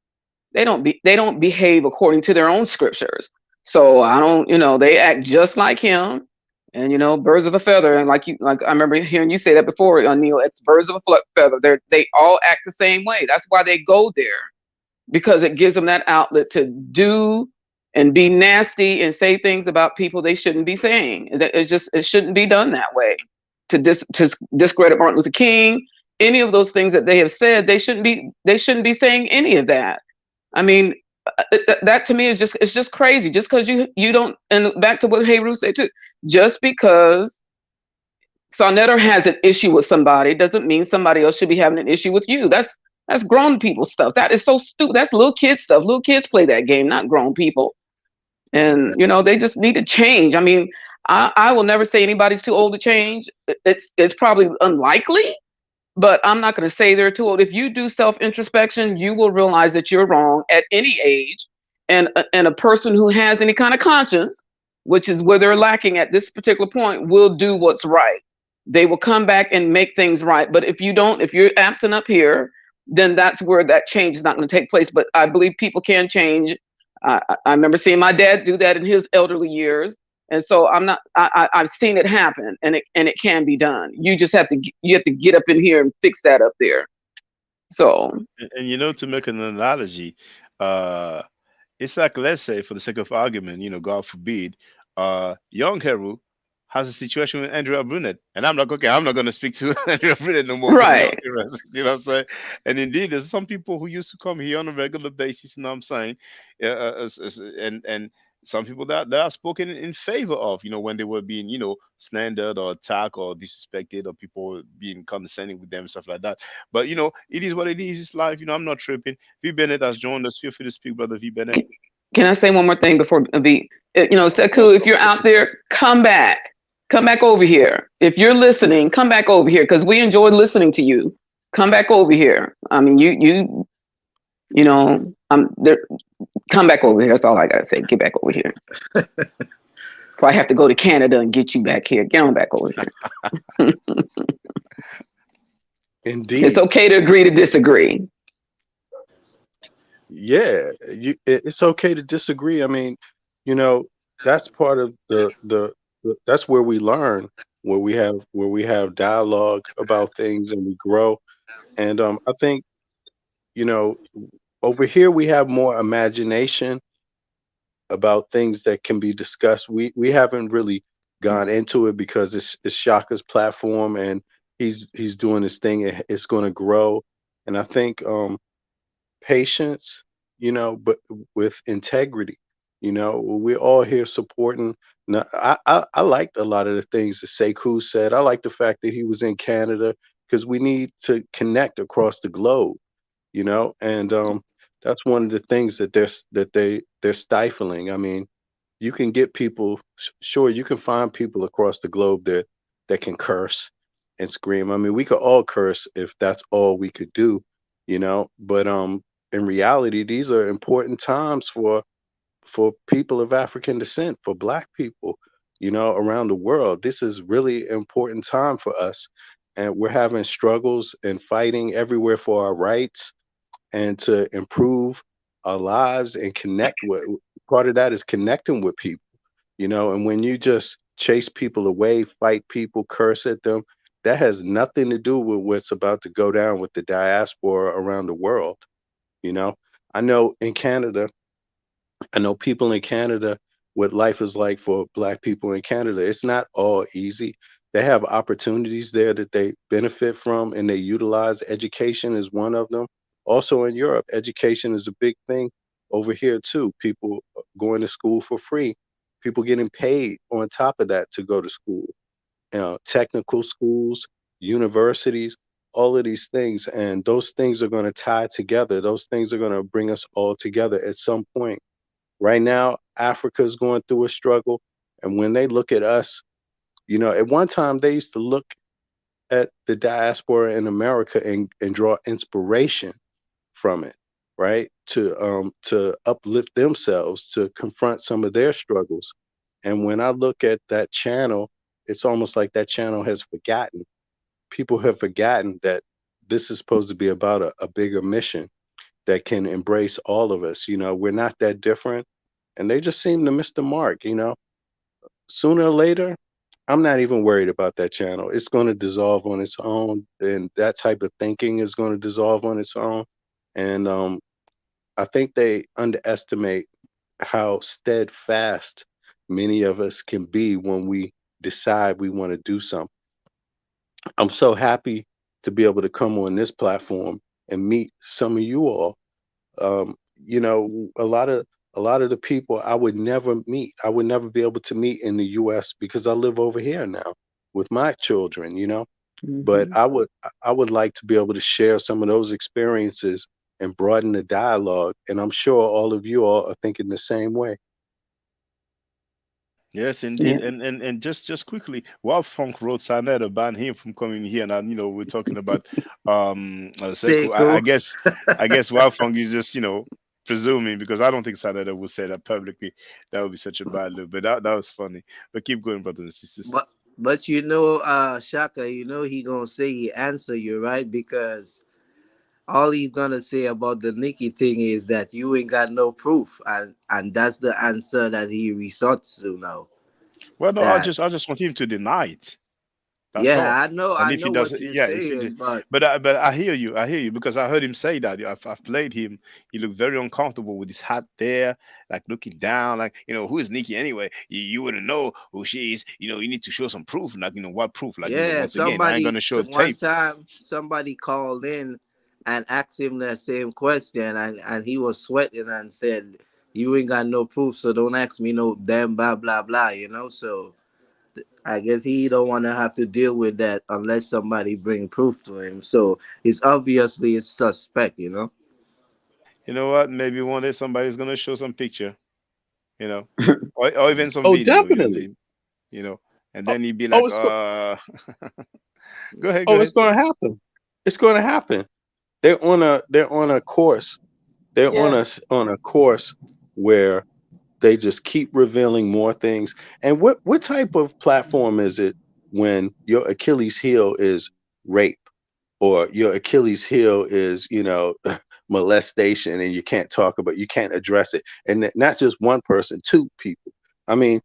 Speaker 9: They don't behave according to their own scriptures. So I don't, they act just like him. And birds of a feather, and like I remember hearing you say that before, Neil. It's birds of a feather. They all act the same way. That's why they go there, because it gives them that outlet to do and be nasty and say things about people they shouldn't be saying. It shouldn't be done that way. To discredit Martin Luther King, any of those things that they have said, they shouldn't be saying any of that. I mean, that to me is just crazy. Just because you don't, and back to what Heru said too, just because Sonetta has an issue with somebody doesn't mean somebody else should be having an issue with you. That's grown people stuff. That is so stupid. That's little kid stuff. Little kids play that game, not grown people. And they just need to change. I mean, I will never say anybody's too old to change. It's probably unlikely, but I'm not going to say they're too old. If you do self-introspection, you will realize that you're wrong at any age. And a person who has any kind of conscience, which is where they're lacking at this particular point, will do what's right. They will come back and make things right. But if you're absent up here, then that's where that change is not going to take place. But I believe people can change. I remember seeing my dad do that in his elderly years. And so I've seen it happen, and it can be done. You just have to get up in here and fix that up there. So,
Speaker 2: and to make an analogy, it's like, let's say, for the sake of argument, God forbid, young Heru has a situation with Andrea Brunet, and I'm not going to speak to Andrea Brunet no more.
Speaker 9: Right.
Speaker 2: You know what I'm saying? And indeed, there's some people who used to come here on a regular basis. You know what I'm saying? And some people that are spoken in favor of, when they were being, slandered or attacked or disrespected, or people being condescending with them and stuff like that. But it is what it is. It's life. I'm not tripping. V Bennett has joined us. Feel free to speak, brother V Bennett.
Speaker 9: Can I say one more thing before V? Sekou, if you're out there, come back over here. If you're listening, come back over here, because we enjoyed listening to you. Come back over here. I mean, there. Come back over here. That's all I gotta say. Get back over here. If I have to go to Canada and get you back here, get on back over here.
Speaker 11: Indeed.
Speaker 9: It's okay to agree to disagree.
Speaker 11: Yeah, it's okay to disagree. I mean, that's part of that's where we learn, where we have dialogue about things and we grow. And I think, over here we have more imagination about things that can be discussed. We haven't really gone into it because it's Shaka's platform and he's doing his thing. It's going to grow, and I think patience, but with integrity. We're all here supporting. Now, I liked a lot of the things that Sekou said. I like the fact that he was in Canada, because we need to connect across the globe. And that's one of the things that they're stifling. I mean, you can get people, sure, you can find people across the globe that can curse and scream. I mean, we could all curse if that's all we could do, but in reality, these are important times for people of African descent, for Black people, around the world. This is really important time for us, and we're having struggles and fighting everywhere for our rights and to improve our lives and connect with. Part of that is connecting with people, and when you just chase people away, fight people, curse at them, that has nothing to do with what's about to go down with the diaspora around the world. I know people in Canada, what life is like for Black people in Canada. It's not all easy. They have opportunities there that they benefit from and they utilize. Education is one of them. Also in Europe, education is a big thing over here too. People going to school for free, people getting paid on top of that to go to school. Technical schools, universities, all of these things. And those things are going to tie together. Those things are going to bring us all together at some point. Right now, Africa is going through a struggle. And when they look at us, at one time they used to look at the diaspora in America and draw inspiration from it. right? To uplift themselves, to confront some of their struggles. And when I look at that channel, it's almost like that channel has forgotten. People have forgotten that this is supposed to be about a bigger mission that can embrace all of us. You know, we're not that different. And they just seem to miss the mark, you know. Sooner or later, I'm not even worried about that channel. It's going to dissolve on its own, and that type of thinking is going to dissolve on its own. And I think they underestimate how steadfast many of us can be when we decide we want to do something. I'm so happy to be able to come on this platform and meet some of you all. You know, a lot of the people I would never meet, I would never be able to meet in the US because I live over here now with my children, you know. But
Speaker 9: Hmm.
Speaker 11: I would like to be able to share some of those experiences and broaden the dialogue. And I'm sure all of you all are thinking the same way.
Speaker 2: Yes,
Speaker 9: Yeah.
Speaker 2: indeed. And just quickly, while Funk wrote Sanetta banned him from coming here, and we're talking about Sekou. I,
Speaker 3: Seiko.
Speaker 2: I guess I guess while Funk is just presuming, because I don't think Sanetta would say that publicly. That would be such a bad look. But that was funny. But keep going, brothers and sisters.
Speaker 3: But Shaka, he gonna say he answer you, right? Because all he's gonna say about the Nikki thing is that you ain't got no proof, and that's the answer that he resorts to now.
Speaker 2: Well, no, I
Speaker 3: That
Speaker 2: just I just want him to deny it. That's
Speaker 3: yeah,
Speaker 2: all.
Speaker 3: I
Speaker 2: And if he
Speaker 3: know
Speaker 2: does,
Speaker 3: what you're
Speaker 2: yeah, if he
Speaker 3: saying,
Speaker 2: just,
Speaker 3: but
Speaker 2: but I hear you because I heard him say that. I've played him. He looked very uncomfortable with his hat there, like looking down, like who is Nikki anyway? You wouldn't know who she is. You need to show some proof, like what proof? Like
Speaker 3: yeah,
Speaker 2: once again, I ain't gonna show
Speaker 3: one
Speaker 2: tape.
Speaker 3: time somebody called in and asked him the same question, and he was sweating and said, "You ain't got no proof, so don't ask me no damn blah blah blah." So I guess he don't want to have to deal with that unless somebody bring proof to him. So it's obviously it's suspect.
Speaker 2: You know what? Maybe one day somebody's gonna show some picture, you know, or even some
Speaker 11: Oh,
Speaker 2: video.
Speaker 11: definitely.
Speaker 2: You know, and
Speaker 11: Oh,
Speaker 2: then he'd be
Speaker 11: oh
Speaker 2: like,
Speaker 11: it's
Speaker 2: go ahead, go
Speaker 11: oh, it's
Speaker 2: ahead.
Speaker 11: going to happen. It's going to happen. They're on a course. They're on
Speaker 8: Yeah.
Speaker 11: a course where they just keep revealing more things. And what type of platform is it when your Achilles heel is rape, or your Achilles heel is molestation, and you can't address it, and not just one person, two people. I mean,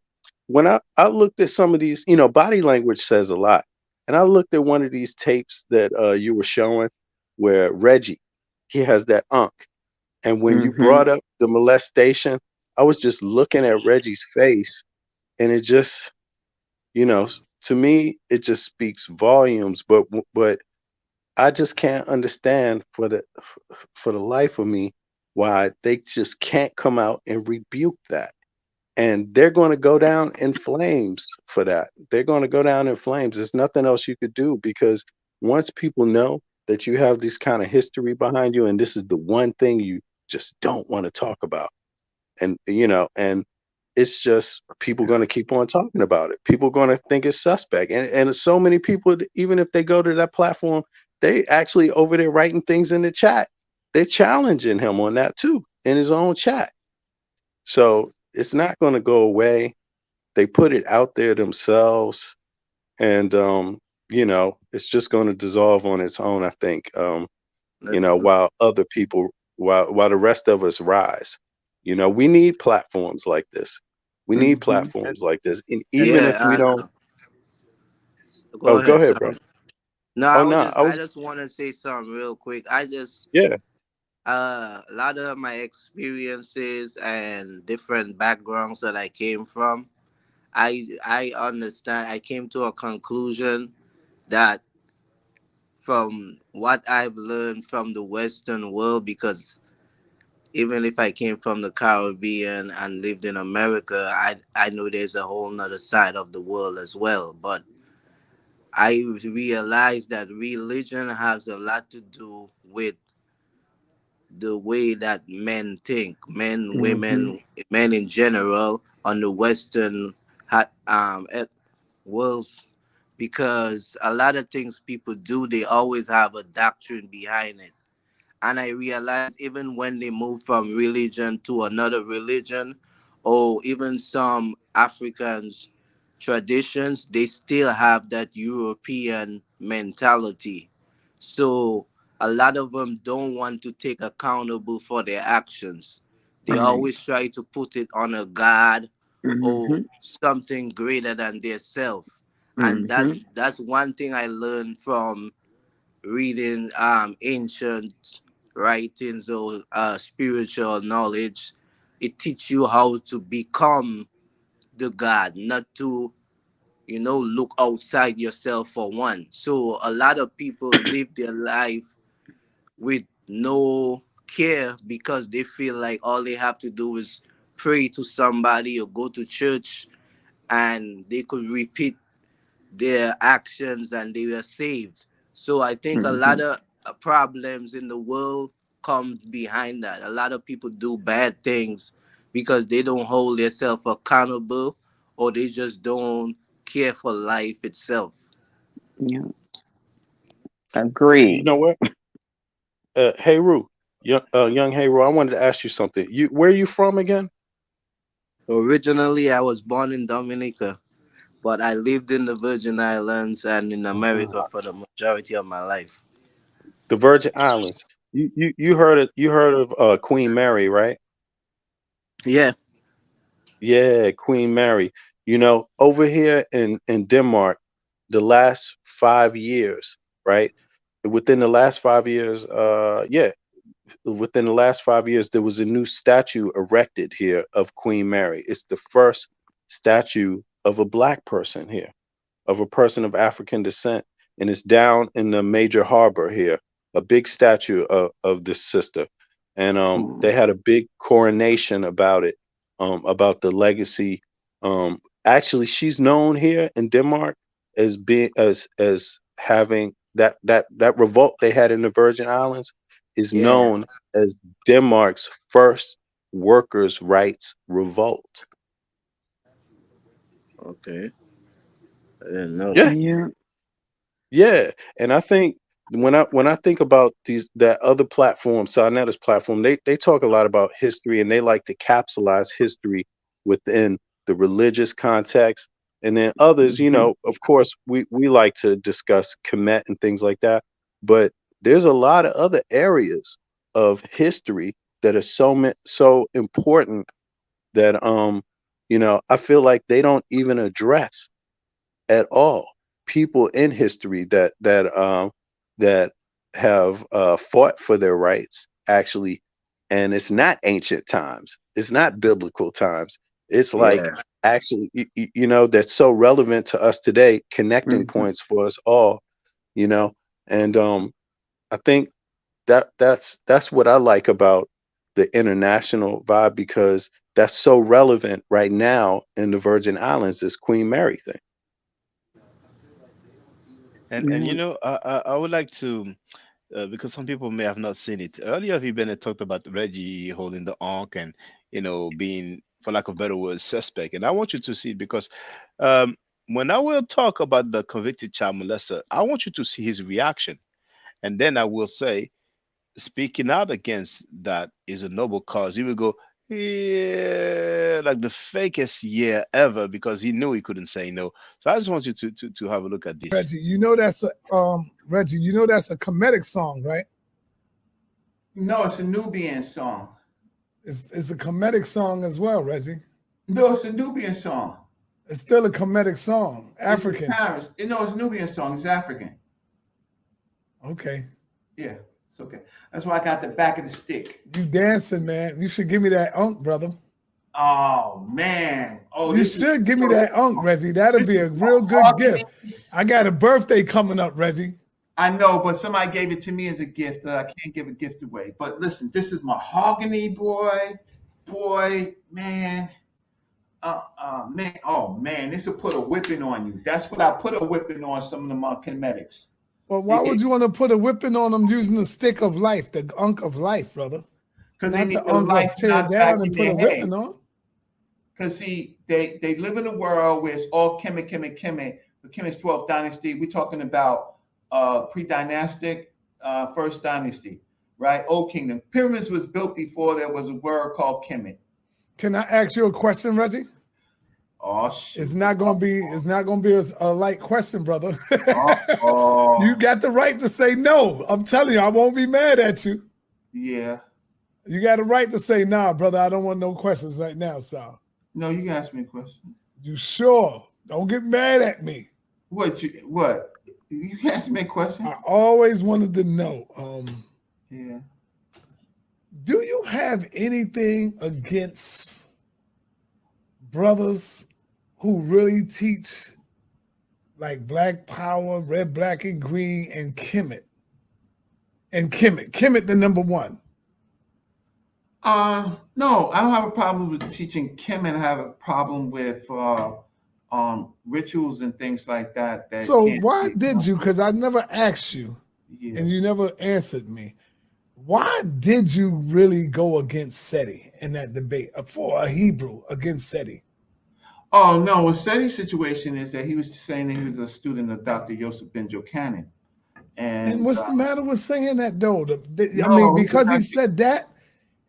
Speaker 11: when I looked at some of these, body language says a lot. And I looked at one of these tapes that you were showing, where Reggie, he has that unk. And when you
Speaker 9: Hmm.
Speaker 11: brought up the molestation, I was just looking at Reggie's face, and it just, to me, it just speaks volumes. But I just can't understand for the life of me why they just can't come out and rebuke that. And they're going to go down in flames for that. They're going to go down in flames. There's nothing else you could do, because once people know that you have this kind of history behind you, and this is the one thing you just don't want to talk about, and it's just people going to keep on talking about it. People going to think it's suspect, and so many people, even if they go to that platform, they actually over there writing things in the chat. They're challenging him on that too in his own chat. So it's not going to go away. They put it out there themselves, and it's just going to dissolve on its own, I think. While other people, while the rest of us rise. We need platforms like this. We need
Speaker 9: Hmm.
Speaker 11: platforms like this, and
Speaker 2: And
Speaker 11: even
Speaker 3: Yeah,
Speaker 11: if we don't.
Speaker 3: go
Speaker 11: Oh, go
Speaker 3: ahead,
Speaker 11: ahead,
Speaker 3: son.
Speaker 11: bro.
Speaker 3: No,
Speaker 11: Oh no, I
Speaker 3: I
Speaker 11: was.
Speaker 3: just want to say something real quick.
Speaker 11: Yeah.
Speaker 3: A lot of my experiences and different backgrounds that I came from, I understand. I came to a conclusion that from what I've learned from the Western world, because even if I came from the Caribbean and lived in America, I know there's a whole nother side of the world as well. But I realized that religion has a lot to do with the way that men think, men,
Speaker 9: Hmm.
Speaker 3: women, men in general on the Western worlds, because a lot of things people do, they always have a doctrine behind it. And I realized even when they move from religion to another religion, or even some Africans traditions, they still have that European mentality. So a lot of them don't want to take accountable for their actions. They
Speaker 9: Right.
Speaker 3: always try to put it on a God or
Speaker 9: Mm-hmm.
Speaker 3: something greater than their self. And
Speaker 9: Mm-hmm.
Speaker 3: that's one thing I learned from reading ancient writings or spiritual knowledge. It teach you how to become the God, not to look outside yourself for one. So a lot of people live their life with no care because they feel like all they have to do is pray to somebody or go to church, and they could repeat their actions and they were saved. So I think a
Speaker 9: Mm-hmm.
Speaker 3: lot of problems in the world come behind that. A lot of people do bad things because they don't hold themselves accountable, or they just don't care for life itself.
Speaker 9: Yeah.
Speaker 11: You
Speaker 9: Agreed.
Speaker 11: know what? Hey Ru, young Hey Ru, I wanted to ask you something. Where are you from again?
Speaker 3: Originally, I was born in Dominica, but I lived in the Virgin Islands and in America for the majority of my life.
Speaker 11: The Virgin Islands. You heard of Queen Mary, right?
Speaker 3: Yeah,
Speaker 11: Yeah, Queen Mary. Over here in Denmark, the last 5 years, right? Within the last 5 years, within the last 5 years, there was a new statue erected here of Queen Mary. It's the first statue of a black person here, of a person of African descent, and it's down in the major harbor here, a big statue of this sister. And they had a big coronation about it, about the legacy. Actually, she's known here in Denmark as being as having that revolt they had in the Virgin Islands is
Speaker 3: yeah,
Speaker 11: known as Denmark's first workers' rights revolt.
Speaker 3: okay. I didn't know
Speaker 11: Yeah,
Speaker 3: that.
Speaker 9: Yeah.
Speaker 11: yeah, and I think when I think about that other platform, Sarnetta's platform, they talk a lot about history, and they like to capsulize history within the religious context. And then others,
Speaker 9: Mm-hmm.
Speaker 11: of course, we like to discuss Kemet and things like that. But there's a lot of other areas of history that are so important that I feel like they don't even address at all people in history that have fought for their rights, actually. And it's not ancient times, it's not biblical times, it's like
Speaker 3: Yeah,
Speaker 11: actually that's so relevant to us today, connecting
Speaker 9: Mm-hmm.
Speaker 11: points for us all. you know and I think that's what I like about the international vibe, because that's so relevant right now in the Virgin Islands, this Queen Mary thing.
Speaker 2: And
Speaker 9: Yeah.
Speaker 2: I would like to, because some people may have not seen it. Earlier, V. Bennett talked about Reggie holding the Ankh and being, for lack of better words, suspect. And I want you to see it because um, when I will talk about the convicted child molester, I want you to see his reaction, and then I will say, speaking out against that is a noble cause. He will go, yeah, like the fakest yeah ever, because he knew he couldn't say no. So I just want you to have a look at this.
Speaker 1: Reggie, Reggie, that's a comedic song, right?
Speaker 5: No, it's a Nubian song.
Speaker 1: It's a comedic song as well, Reggie.
Speaker 5: No, it's a Nubian song.
Speaker 1: It's still a comedic song.
Speaker 5: It's in
Speaker 1: African.
Speaker 5: Paris. No, it's a Nubian song. It's African.
Speaker 1: Okay.
Speaker 5: Yeah, it's okay. That's why I got the back of the stick.
Speaker 1: You dancing, man. You should give me that unk, brother.
Speaker 5: Oh man. Oh,
Speaker 1: You should give me that unk, Reggie. That'll be a real good gift. I got a birthday coming up, Reggie.
Speaker 5: I know, but somebody gave it to me as a gift. I can't give a gift away. But listen, this is mahogany, boy, man. Man, oh man, this will put a whipping on you. That's what I put a whipping on some of the kinematics.
Speaker 1: Well, why would you want to put a whipping on them using the stick of life, the unk of life, brother?
Speaker 5: Because they
Speaker 1: Not
Speaker 5: need
Speaker 1: the
Speaker 5: the
Speaker 1: unk
Speaker 5: life
Speaker 1: of tear
Speaker 5: knocked
Speaker 1: down
Speaker 5: back
Speaker 1: and
Speaker 5: in
Speaker 1: put
Speaker 5: their
Speaker 1: a
Speaker 5: head.
Speaker 1: whipping on.
Speaker 5: Because see, they live in a world where it's all Kemet. The Kemet's 12th dynasty. We're talking about pre-dynastic, first dynasty. right? Old Kingdom. Pyramids was built before there was a word called Kemet.
Speaker 1: Can I ask you a question, Reggie?
Speaker 5: Oh shit.
Speaker 1: It's not gonna be a light question, brother.
Speaker 5: Oh.
Speaker 1: You got the right to say no. I'm telling you, I won't be mad at you.
Speaker 5: Yeah.
Speaker 1: You got the right to say nah, brother. I don't want no questions right now, Sal.
Speaker 5: No, you can ask me a question.
Speaker 1: You sure? Don't get mad at me.
Speaker 5: What? You can ask me a question.
Speaker 1: I always wanted to know.
Speaker 5: Yeah.
Speaker 1: Do you have anything against brothers who really teach like Black Power, Red, Black, and Green, and Kemet? And Kemet the number one.
Speaker 5: No, I don't have a problem with teaching Kemet. I have a problem with rituals and things like that.
Speaker 1: So why did you? Because I never asked you, and you never answered me. Why did you really go against Seti in that debate for a Hebrew against Seti?
Speaker 5: Oh no, well, Seti's situation is that he was saying that he was a student of Dr. Yosef Ben Jochanan. And
Speaker 1: what's the matter with saying that though? I
Speaker 5: No,
Speaker 1: mean, because he said that,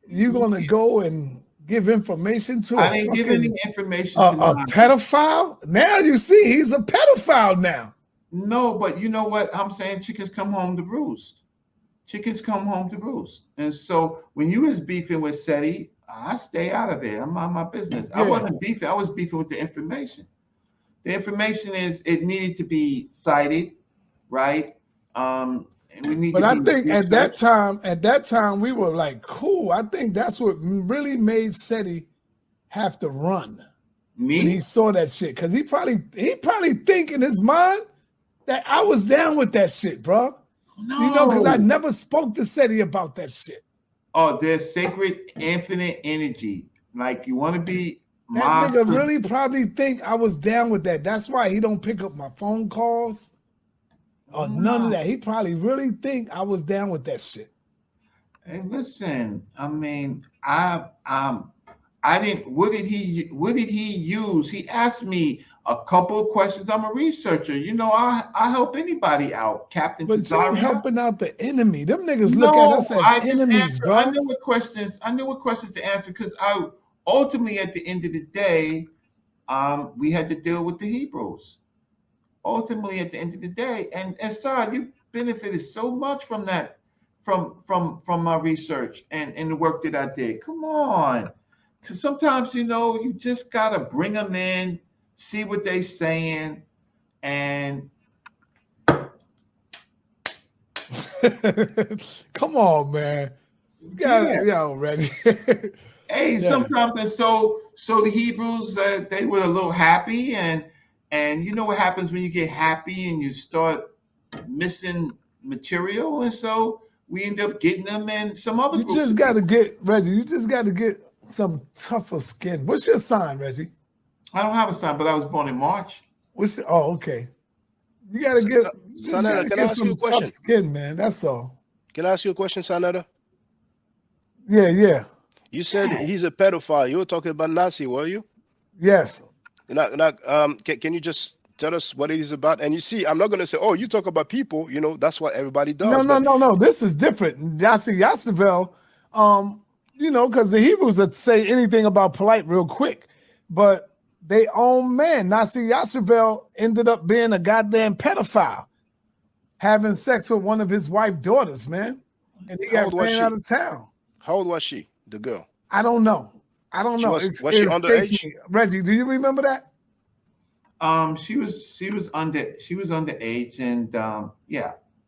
Speaker 1: you're gonna go and give information to
Speaker 5: I didn't give any information
Speaker 1: a
Speaker 5: to
Speaker 1: pedophile? Now you see he's a pedophile now.
Speaker 5: No, but you know what I'm saying? Chickens come home to roost. Chickens come home to roost. And so when you was beefing with Seti, I stay out of there. I'm on my business.
Speaker 1: Yeah.
Speaker 5: I wasn't beefing. I was beefing with the information. The information is it needed to be cited, right? And we need.
Speaker 1: But I think at that time we were like, cool. I think that's what really made Seti have to run.
Speaker 5: Me?
Speaker 1: When he saw that shit, because he probably think in his mind that I was down with that shit, bro.
Speaker 5: No.
Speaker 1: You know, because I never spoke to Seti about that shit.
Speaker 5: Oh, there's sacred infinite energy. Like you want to be.
Speaker 1: That nigga really probably think I was down with that. That's why he don't pick up my phone calls or none of that. He probably really think I was down with that shit.
Speaker 5: Hey, listen. I mean, I didn't. What did he use? He asked me a couple of questions. I'm a researcher. You know, I help anybody out, Captain.
Speaker 1: But you're helping out the enemy. Them niggas
Speaker 5: No,
Speaker 1: look at us as
Speaker 5: I just
Speaker 1: enemies,
Speaker 5: answered.
Speaker 1: bro.
Speaker 5: I knew what questions to answer because I ultimately, at the end of the day, we had to deal with the Hebrews. Ultimately, at the end of the day, and Saad, you benefited so much from that, from my research and the work that I did. Come on. Because sometimes, you know, you just got to bring them in, see what they saying, and...
Speaker 1: Come on, man. You got it, yo, Reggie.
Speaker 5: Hey, sometimes, and so the Hebrews, they were a little happy, and you know what happens when you get happy and you start missing material, and so we end up getting them in some other groups.
Speaker 1: You just got to get, Reggie, you just got to get some tougher skin. What's your sign, Reggie?
Speaker 5: I don't have a sign, but I was born in March.
Speaker 1: Okay. You gotta get, some tough skin, man. That's all.
Speaker 2: Can I ask you a question, Sanada?
Speaker 1: Yeah.
Speaker 2: You said he's a pedophile. You were talking about Nazi, were you?
Speaker 1: Yes.
Speaker 2: Can you just tell us what it is about? And you see, I'm not going to say, oh, you talk about people. You know, that's what everybody does.
Speaker 1: No. This is different. Yassavel, you know, because the Hebrews would say anything about polite real quick, but they own man. Nasi Yashavel ended up being a goddamn pedophile, having sex with one of his wife's daughters, man. And he got ran out of town.
Speaker 2: How old was she, the girl?
Speaker 1: I don't know.
Speaker 2: Was she underage?
Speaker 1: Reggie, do you remember that?
Speaker 5: She was underage,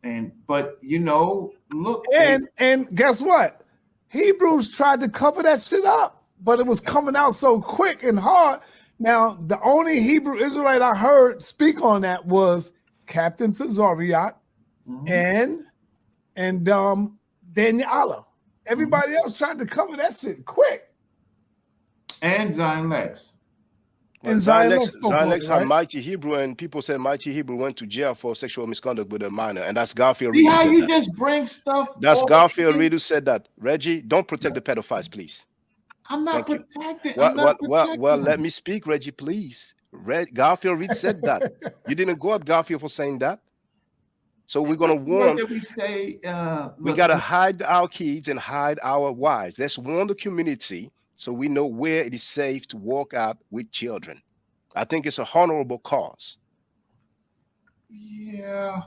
Speaker 5: and but you know, look,
Speaker 1: and guess what? Hebrews tried to cover that shit up, but it was coming out so quick and hard. Now, the only Hebrew Israelite I heard speak on that was Captain Tazariot and Daniel Allah. Everybody else tried to cover that shit quick.
Speaker 5: And Zion Lex.
Speaker 2: And Zion Lex had Mighty Hebrew, and people said Mighty Hebrew went to jail for sexual misconduct with a minor, and that's Garfield Reed.
Speaker 5: See how you just bring stuff.
Speaker 2: That's Garfield Reed who said that. Reggie, don't protect the pedophiles, please.
Speaker 5: I'm not protecting.
Speaker 2: Well, let me speak, Reggie, please. Garfield Reed said that. You didn't go at Garfield for saying that. So we're gonna
Speaker 5: What's the word
Speaker 2: warn.
Speaker 5: that we say?
Speaker 2: We gotta hide our kids and hide our wives. Let's warn the community so we know where it is safe to walk out with children. I think it's a honorable cause.
Speaker 5: Yeah,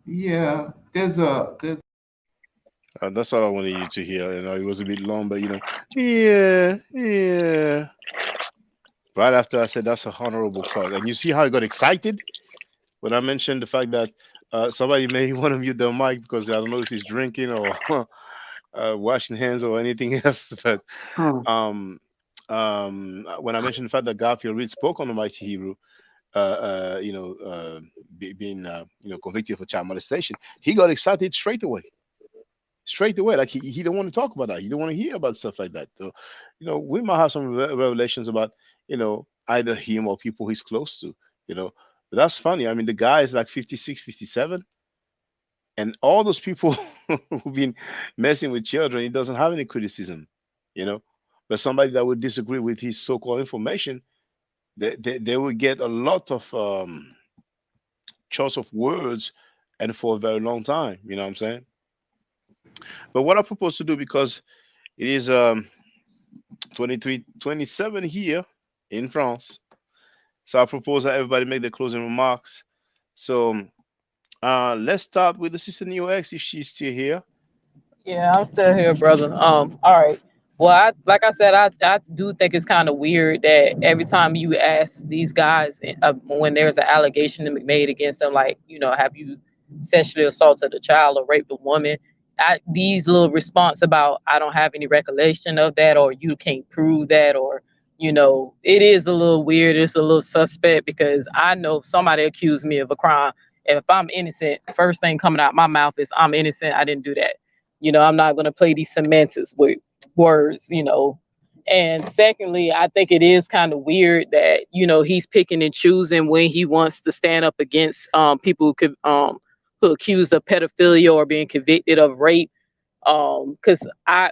Speaker 5: yeah. There's
Speaker 2: That's all I wanted you to hear. It was a bit long, but yeah, yeah. Right after I said that's a honorable cause, and you see how I got excited when I mentioned the fact that somebody may want to mute their mic because I don't know if he's drinking or washing hands or anything else. But
Speaker 9: Hmm.
Speaker 2: when I mentioned the fact that Garfield Reed spoke on the Mighty Hebrew, being convicted for child molestation, he got excited straight away. Straight away, like he don't want to talk about that. He don't want to hear about stuff like that. So, we might have some revelations about either him or people he's close to. But that's funny. I mean, the guy is like 56, 57, and all those people who've been messing with children, he doesn't have any criticism. You know, but somebody that would disagree with his so-called information, they will get a lot of choice of words, and for a very long time. You know what I'm saying? But what I propose to do, because it is 23, 27 here in France, so I propose that everybody make their closing remarks. So let's start with the sister Neo X if she's still here.
Speaker 8: Yeah, I'm still here, brother. All right. Well, like I said, I do think it's kind of weird that every time you ask these guys when there's an allegation made against them, like, have you sexually assaulted a child or raped a woman? These little response about I don't have any recollection of that, or you can't prove that, or it is a little weird. It's a little suspect because I know if somebody accused me of a crime, and if I'm innocent, first thing coming out my mouth is I'm innocent. I didn't do that. I'm not going to play these semantics with words. And secondly, I think it is kind of weird that, he's picking and choosing when he wants to stand up against people who accused of pedophilia or being convicted of rape. Because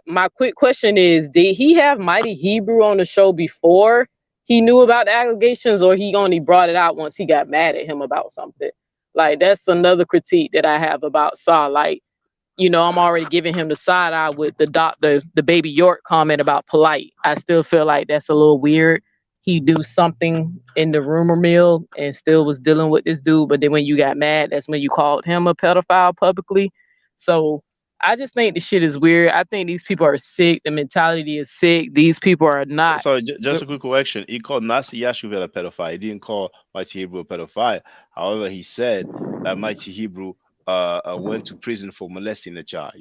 Speaker 8: my quick question is, did he have Mighty Hebrew on the show before he knew about the allegations, or he only brought it out once he got mad at him about something? Like, that's another critique that I have about Saw. Like, I'm already giving him the side eye with the Baby York comment about polite. I still feel like that's a little weird. He do something in the rumor mill and still was dealing with this dude, but then when you got mad, that's when you called him a pedophile publicly. So I just think the shit is weird. I think these people are sick. The mentality is sick. These people are not.
Speaker 2: Sorry, just a quick correction. He called Nasi Yashuvel a pedophile. He didn't call Mighty Hebrew a pedophile. However, he said that Mighty Hebrew went to prison for molesting a child.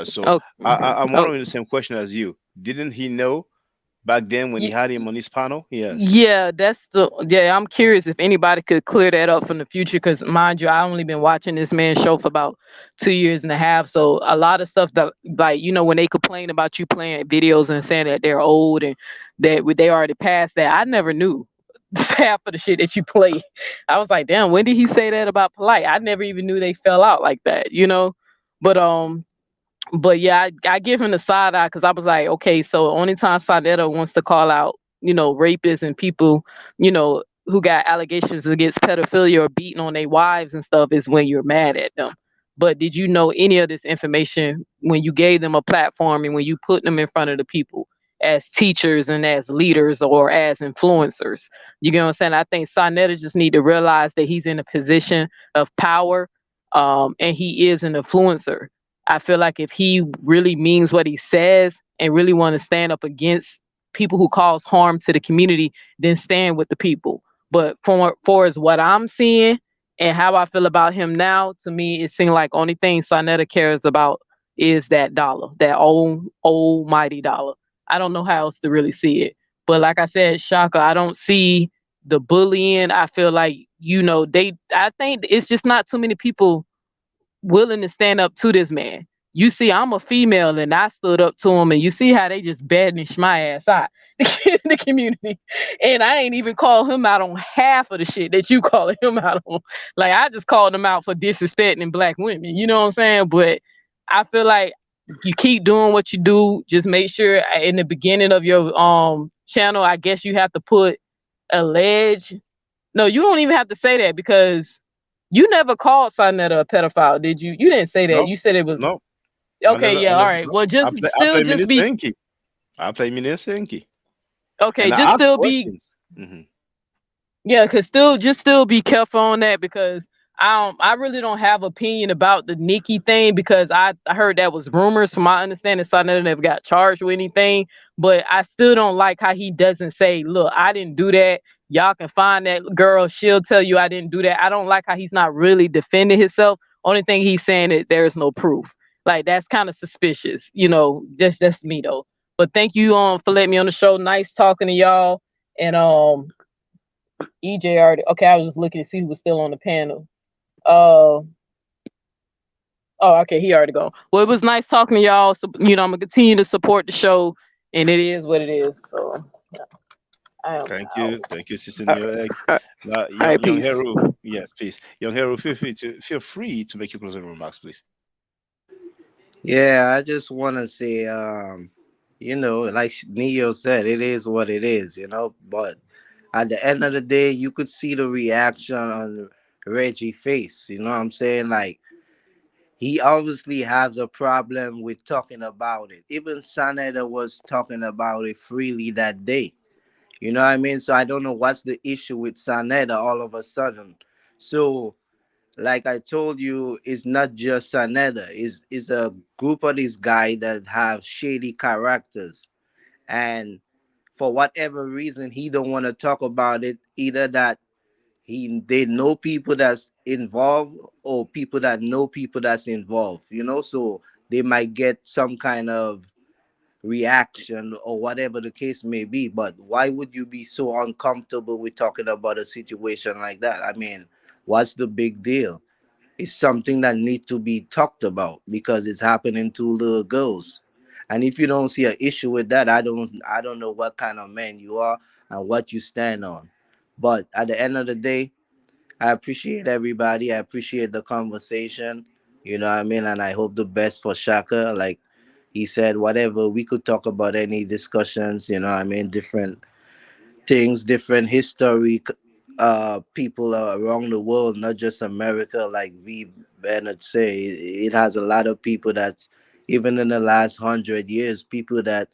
Speaker 2: So
Speaker 8: Oh,
Speaker 2: I'm wondering the same question as you. Didn't he know back then when he had him on his panel? Yes.
Speaker 8: Yeah, I'm curious if anybody could clear that up from the future, because mind you, I only been watching this man's show for about 2 years and a half. So a lot of stuff that, like, when they complain about you playing videos and saying that they're old and that they already passed that, I never knew half of the shit that you play. I was like, damn, when did he say that about Polite? I never even knew they fell out like that. But yeah, I give him the side eye because I was like, okay, so only time Sonetta wants to call out, rapists and people, who got allegations against pedophilia or beating on their wives and stuff is when you're mad at them. But did you know any of this information when you gave them a platform and when you put them in front of the people as teachers and as leaders or as influencers? You get what I'm saying? I think Sonetta just need to realize that he's in a position of power, and he is an influencer. I feel like if he really means what he says and really want to stand up against people who cause harm to the community, then stand with the people. But for as what I'm seeing and how I feel about him now, to me, it seems like only thing Sonetta cares about is that dollar, that old mighty dollar. I don't know how else to really see it. But like I said, Shaka, I don't see the bullying. I feel like, I think it's just not too many people willing to stand up to this man. You see, I'm a female and I stood up to him, and you see how they just banish my ass out in the community. And I ain't even call him out on half of the shit that you calling him out on. Like, I just called him out for disrespecting black women. You know what I'm saying? But I feel like you keep doing what you do. Just make sure in the beginning of your channel, I guess you have to put alleged. No, you don't even have to say that because You never called Sonetta a pedophile, did you? You didn't say that.
Speaker 2: No,
Speaker 8: You said it was
Speaker 2: no.
Speaker 8: okay. Yeah, all right.
Speaker 2: No.
Speaker 8: Well,
Speaker 2: I
Speaker 8: just
Speaker 2: play, I
Speaker 8: still
Speaker 2: play
Speaker 8: just be
Speaker 2: Minisenki. I play Minisenki.
Speaker 8: okay.
Speaker 2: And I
Speaker 8: Just
Speaker 2: ask
Speaker 8: still be
Speaker 2: questions.
Speaker 8: yeah, cause still be careful on that because I really don't have opinion about the Nikki thing because I heard that was rumors. From my understanding, Sonetta never got charged with anything. But I still don't like how he doesn't say, "Look, I didn't do that. Y'all can find that girl. She'll tell you I didn't do that." I don't like how he's not really defending himself. Only thing he's saying is there is no proof. Like that's kind of suspicious, you know. That's me though. But thank you for letting me on the show. Nice talking to y'all. And EJ already. Okay, I was just looking to see who was still on the panel. Oh, okay, he already gone. Well, it was nice talking to y'all. So, you know, I'm gonna continue to support the show, and it is what it is. So, I am
Speaker 2: Thank
Speaker 8: out.
Speaker 2: you, Sister
Speaker 8: All
Speaker 2: Neo X.
Speaker 8: right, all right,
Speaker 2: Young
Speaker 8: peace.
Speaker 2: Hero, yes, please. Young Hero, feel free to make your closing remarks, please.
Speaker 3: Yeah, I just want to say, you know, like Neo said, it is what it is, you know. But at the end of the day, you could see the reaction on Reggie's face. You know what I'm saying? Like, he obviously has a problem with talking about it. Even Saneda was talking about it freely that day. You know what I mean? So I don't know what's the issue with Saneda all of a sudden. So like I told you, it's not just Saneda. It's a group of these guys that have shady characters. And for whatever reason, he don't want to talk about it. Either that they know people that's involved or people that know people that's involved, you know, so they might get some kind of reaction or whatever the case may be. But why would you be so uncomfortable with talking about a situation like that? I mean, what's the big deal? It's something that needs to be talked about because it's happening to little girls. And if you don't see an issue with that, I don't know what kind of man you are and what you stand on. But at the end of the day, I appreciate everybody. I appreciate the conversation. You know what I mean? And I hope the best for Shaka. Like he said, whatever, we could talk about any discussions, you know what I mean? Different things, different history, people around the world, not just America. Like V Bennett say, it has a lot of people that's even in the last 100 years, people that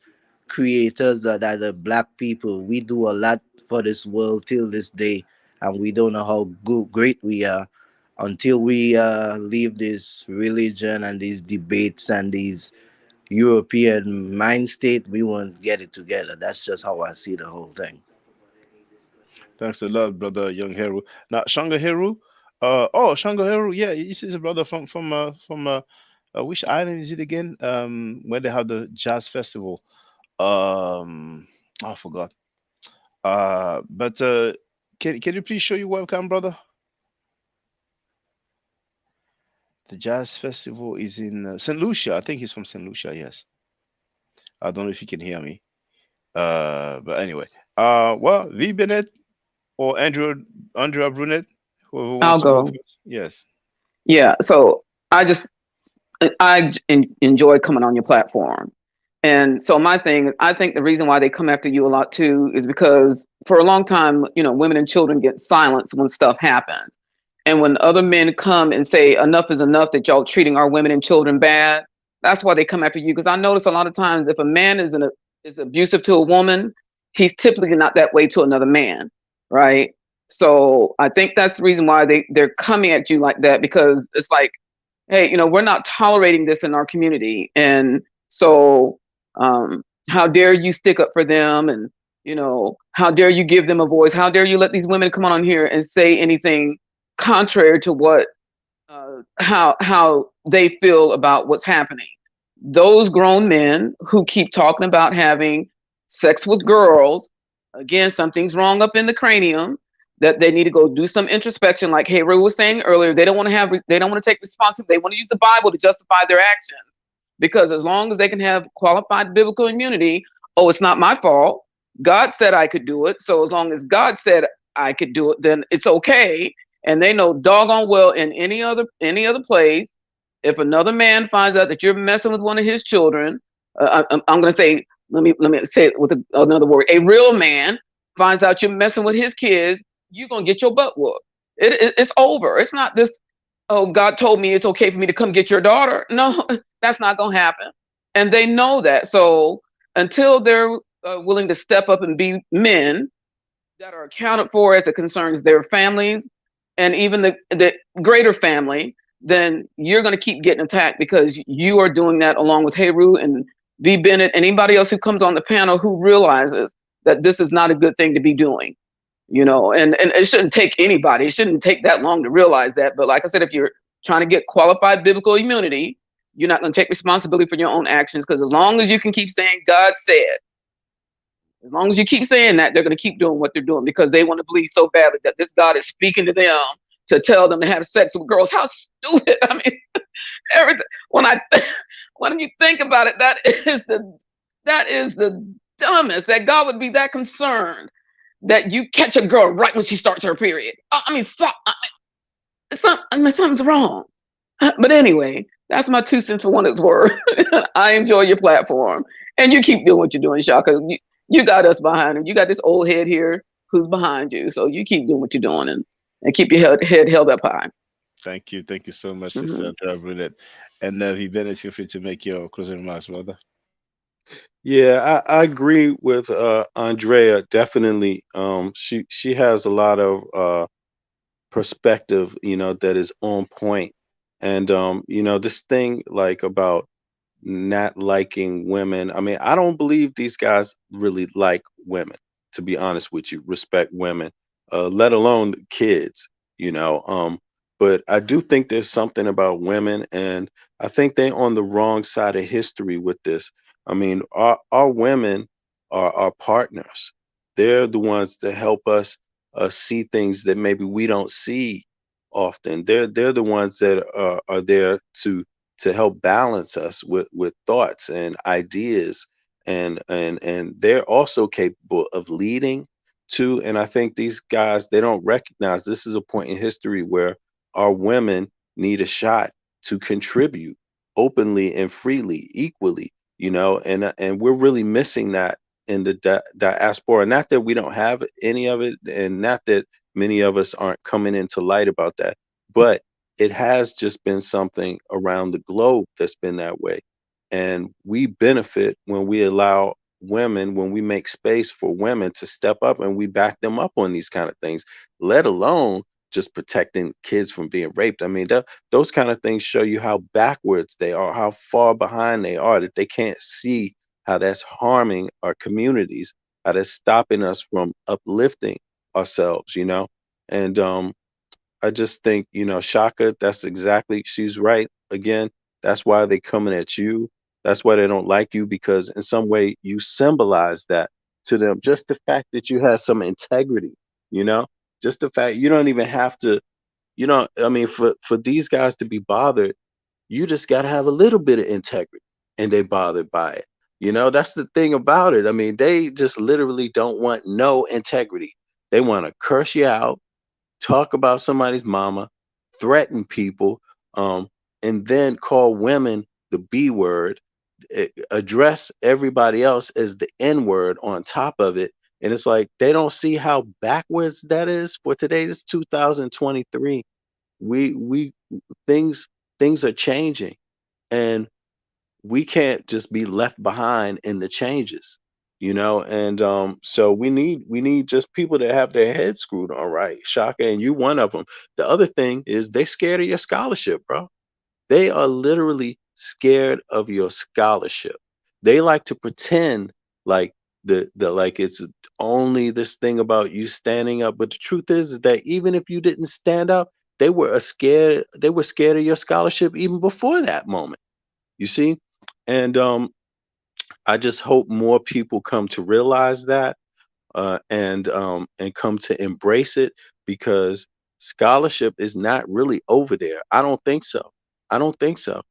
Speaker 3: creators that are black people. We do a lot for this world till this day, and we don't know how good, great we are until we leave this religion and these debates and these European mind state. We won't get it together. That's just how I see the whole thing.
Speaker 2: Thanks a lot, brother Young Hero. Now, Shanga Hero. Shanga Hero. Yeah, this is a brother from which island is it again? Where they have the jazz festival. I forgot. But can you please show your webcam, brother? The jazz festival is in Saint Lucia. I think he's from Saint Lucia. Yes. I don't know if you can hear me. But anyway. Well, V Bennett or Andrea Brunet, whoever
Speaker 9: I'll
Speaker 2: wants to go
Speaker 9: go.
Speaker 2: first. Yes.
Speaker 9: Yeah. So I enjoy coming on your platform. And so my thing, I think the reason why they come after you a lot too is because for a long time, you know, women and children get silenced when stuff happens. And when other men come and say enough is enough, that y'all treating our women and children bad, that's why they come after you. Because I notice a lot of times if a man is abusive to a woman, he's typically not that way to another man, right? So I think that's the reason why they're coming at you like that, because it's like, hey, you know, we're not tolerating this in our community. And so how dare you stick up for them? And, you know, how dare you give them a voice? How dare you let these women come on here and say anything contrary to what, how they feel about what's happening? Those grown men who keep talking about having sex with girls, again, something's wrong up in the cranium, that they need to go do some introspection. Like Hayru was saying earlier, they don't want to take responsibility. They want to use the Bible to justify their actions, because as long as they can have qualified biblical immunity, oh, it's not my fault. God said I could do it. So as long as God said I could do it, then it's okay. And they know doggone well in any other place, if another man finds out that you're messing with one of his children, I'm going to say, let me say it with another word. A real man finds out you're messing with his kids, you're going to get your butt whooped. It's over. It's not this, oh, God told me it's okay for me to come get your daughter. No, that's not going to happen. And they know that. So until they're willing to step up and be men that are accounted for as it concerns their families and even the greater family, then you're going to keep getting attacked because you are doing that along with Heru and V. Bennett and anybody else who comes on the panel who realizes that this is not a good thing to be doing. And it shouldn't take anybody. It shouldn't take that long to realize that. But like I said, if you're trying to get qualified biblical immunity, you're not going to take responsibility for your own actions, because as long as you can keep saying God said, as long as you keep saying that, they're going to keep doing what they're doing because they want to believe so badly that this God is speaking to them to tell them to have sex with girls. How stupid. I mean, when you think about it, that is the dumbest, that God would be that concerned that you catch a girl right when she starts her period. Something's wrong. But anyway, that's my 2 cents for what it's worth. I enjoy your platform, and you keep doing what you're doing, Shaka. You got us behind him. You got this old head here who's behind you, so you keep doing what you're doing and keep your head held up high.
Speaker 2: Thank you so much,
Speaker 9: Mhm.
Speaker 2: Sister Andrea Brunette. And V. Bennett, feel free to make your closing remarks, brother.
Speaker 11: Yeah, I agree with Andrea. Definitely, she has a lot of perspective, that is on point. And this thing like about not liking women. I mean, I don't believe these guys really like women, to be honest with you, respect women, let alone kids, you know. But I do think there's something about women, and I think they're on the wrong side of history with this. I mean, our women are our partners. They're the ones that help us see things that maybe we don't see often. They're the ones that are there to help balance us with thoughts and ideas, and they're also capable of leading too. And I think these guys, they don't recognize this is a point in history where our women need a shot to contribute openly and freely, equally, and we're really missing that in the diaspora. Not that we don't have any of it, and not that many of us aren't coming into light about that, but it has just been something around the globe that's been that way. And we benefit when we allow women, when we make space for women to step up and we back them up on these kind of things, let alone just protecting kids from being raped. I mean, those kind of things show you how backwards they are, how far behind they are, that they can't see how that's harming our communities, how that's stopping us from uplifting ourselves, And I just think, Shaka, that's exactly, she's right. Again, that's why they coming at you. That's why they don't like you, because in some way you symbolize that to them. Just the fact that you have some integrity, you know, just the fact you don't even have to, I mean, for these guys to be bothered, you just got to have a little bit of integrity, and they bothered by it. That's the thing about it. I mean, they just literally don't want no integrity. They want to curse you out, talk about somebody's mama, threaten people, and then call women the B word, address everybody else as the N word on top of it. And it's like they don't see how backwards that is for today. This 2023. We things are changing, and we can't just be left behind in the changes, and so we need just people that have their heads screwed on right. Shaka, and you one of them. The other thing is they scared of your scholarship, bro. They are literally scared of your scholarship. They like to pretend like the like it's only this thing about you standing up, but the truth is that even if you didn't stand up, they were scared of your scholarship even before that moment, you see. And I just hope more people come to realize that, and come to embrace it, because scholarship is not really over there. I don't think so. I don't think so.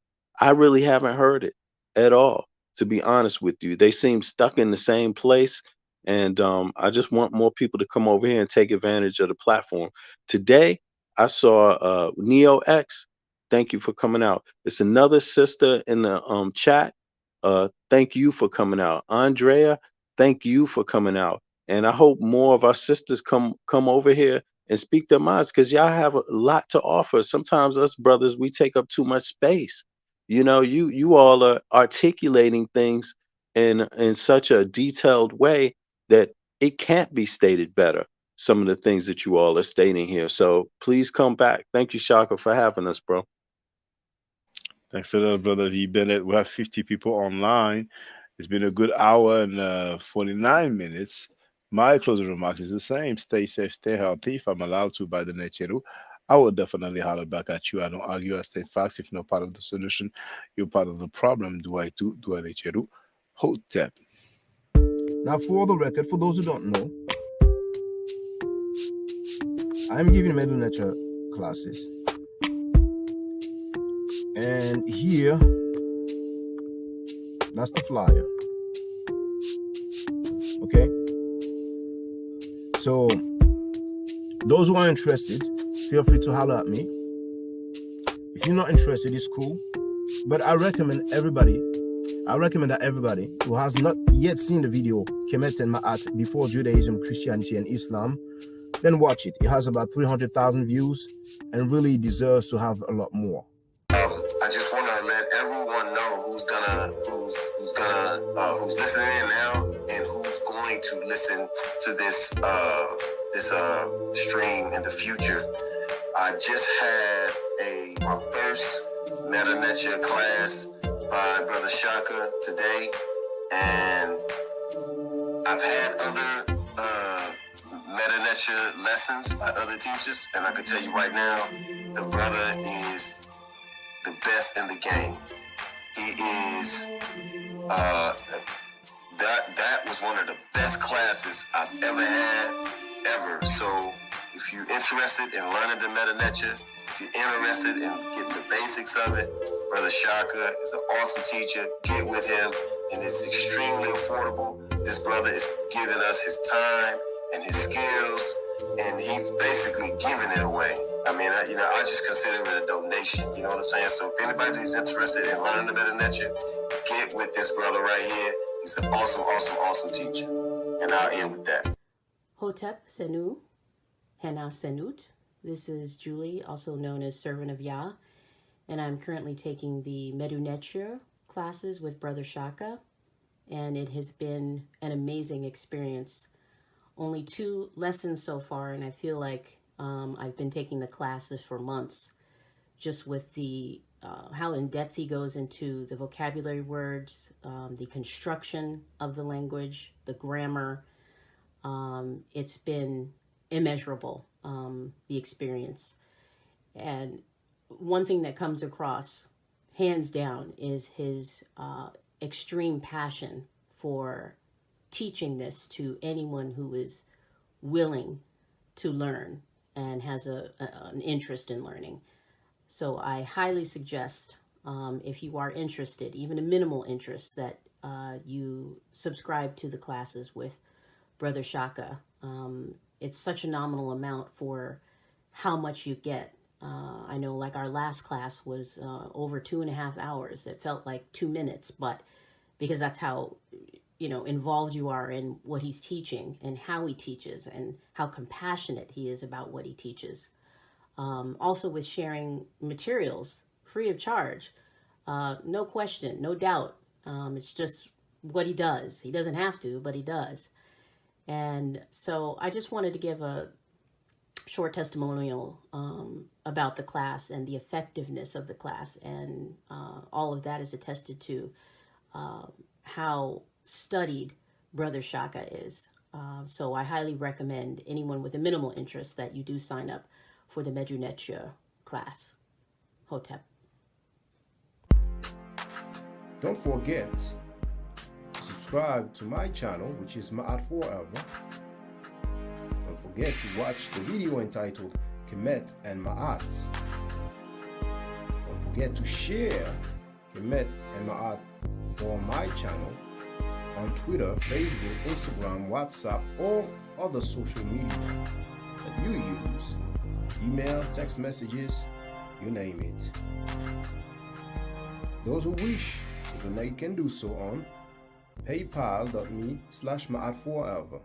Speaker 11: I really haven't heard it at all, to be honest with you. They seem stuck in the same place, and I just want more people to come over here and take advantage of the platform. Today, I saw Neo X. Thank you for coming out. It's another sister in the chat. Thank you for coming out. Andrea, thank you for coming out. And I hope more of our sisters come over here and speak their minds, because y'all have a lot to offer. Sometimes us brothers, we take up too much space. You know, you all are articulating things in such a detailed way that it can't be stated better. Some of the things that you all are stating here. So please come back. Thank you, Shaka, for having us, bro.
Speaker 2: Thanks a lot, brother V. Bennett. We have 50 people online. It's been a good hour and 49 minutes. My closing remarks is the same. Stay safe, stay healthy. If I'm allowed to by the Necheru, I will definitely holler back at you. I don't argue, I state facts. If you're not part of the solution, you're part of the problem. Do I Necheru? Hotep.
Speaker 12: Now, for the record, for those who don't know, I'm giving Medu Nature classes. And here, that's the flyer. Okay? So, those who are interested, feel free to holler at me. If you're not interested, it's cool. But I recommend that everybody who has not yet seen the video, Kemet and Ma'at, Before Judaism, Christianity, and Islam, then watch it. It has about 300,000 views and really deserves to have a lot more.
Speaker 13: I just want to let everyone know who's listening in now and who's going to listen to this stream in the future. I just had my first Meta Nature class by Brother Shaka today, and I've had other Meta Nature lessons by other teachers, and I can tell you right now, the brother is the best in the game. He is that was one of the best classes I've ever had, ever. So if you're interested in learning the Meta Nature, if you're interested in getting the basics of it, Brother Shaka is an awesome teacher. Get with him, and it's extremely affordable. This brother is giving us his time and his skills, and he's basically giving it away. I mean, I just consider it a donation. You know what I'm saying? So if anybody's interested in learning the Meta Nature, get with this brother right here. He's an awesome, awesome, awesome teacher. And I'll end with that.
Speaker 14: Hotep Senu, Hana Senut. This is Julie, also known as Servant of Yah, and I'm currently taking the Medu Nature classes with Brother Shaka, and it has been an amazing experience. Only 2 lessons so far, and I feel like I've been taking the classes for months, just with the how in depth he goes into the vocabulary words, the construction of the language, the grammar. It's been immeasurable, the experience. And one thing that comes across, hands down, is his extreme passion for teaching this to anyone who is willing to learn and has an interest in learning. So I highly suggest, if you are interested, even a minimal interest, that you subscribe to the classes with Brother Shaka. It's such a nominal amount for how much you get. I know, like, our last class was over 2.5 hours. It felt like 2 minutes, but because that's how involved you are in what he's teaching and how he teaches and how compassionate he is about what he teaches. Also with sharing materials free of charge, no question, no doubt. It's just what he does. He doesn't have to, but he does. And so I just wanted to give a short testimonial about the class and the effectiveness of the class. And all of that is attested to how studied Brother Shaka is. So I highly recommend anyone with a minimal interest that you do sign up for the Medu Nature class. Hotep.
Speaker 12: Don't forget to subscribe to my channel, which is Ma'at Forever. Don't forget to watch the video entitled Kemet and Ma'at. Don't forget to share Kemet and Ma'at on my channel on Twitter, Facebook, Instagram, WhatsApp, or other social media that you use. Email, text messages, you name it. Those who wish to donate can do so on paypal.me/Ma'at Forever.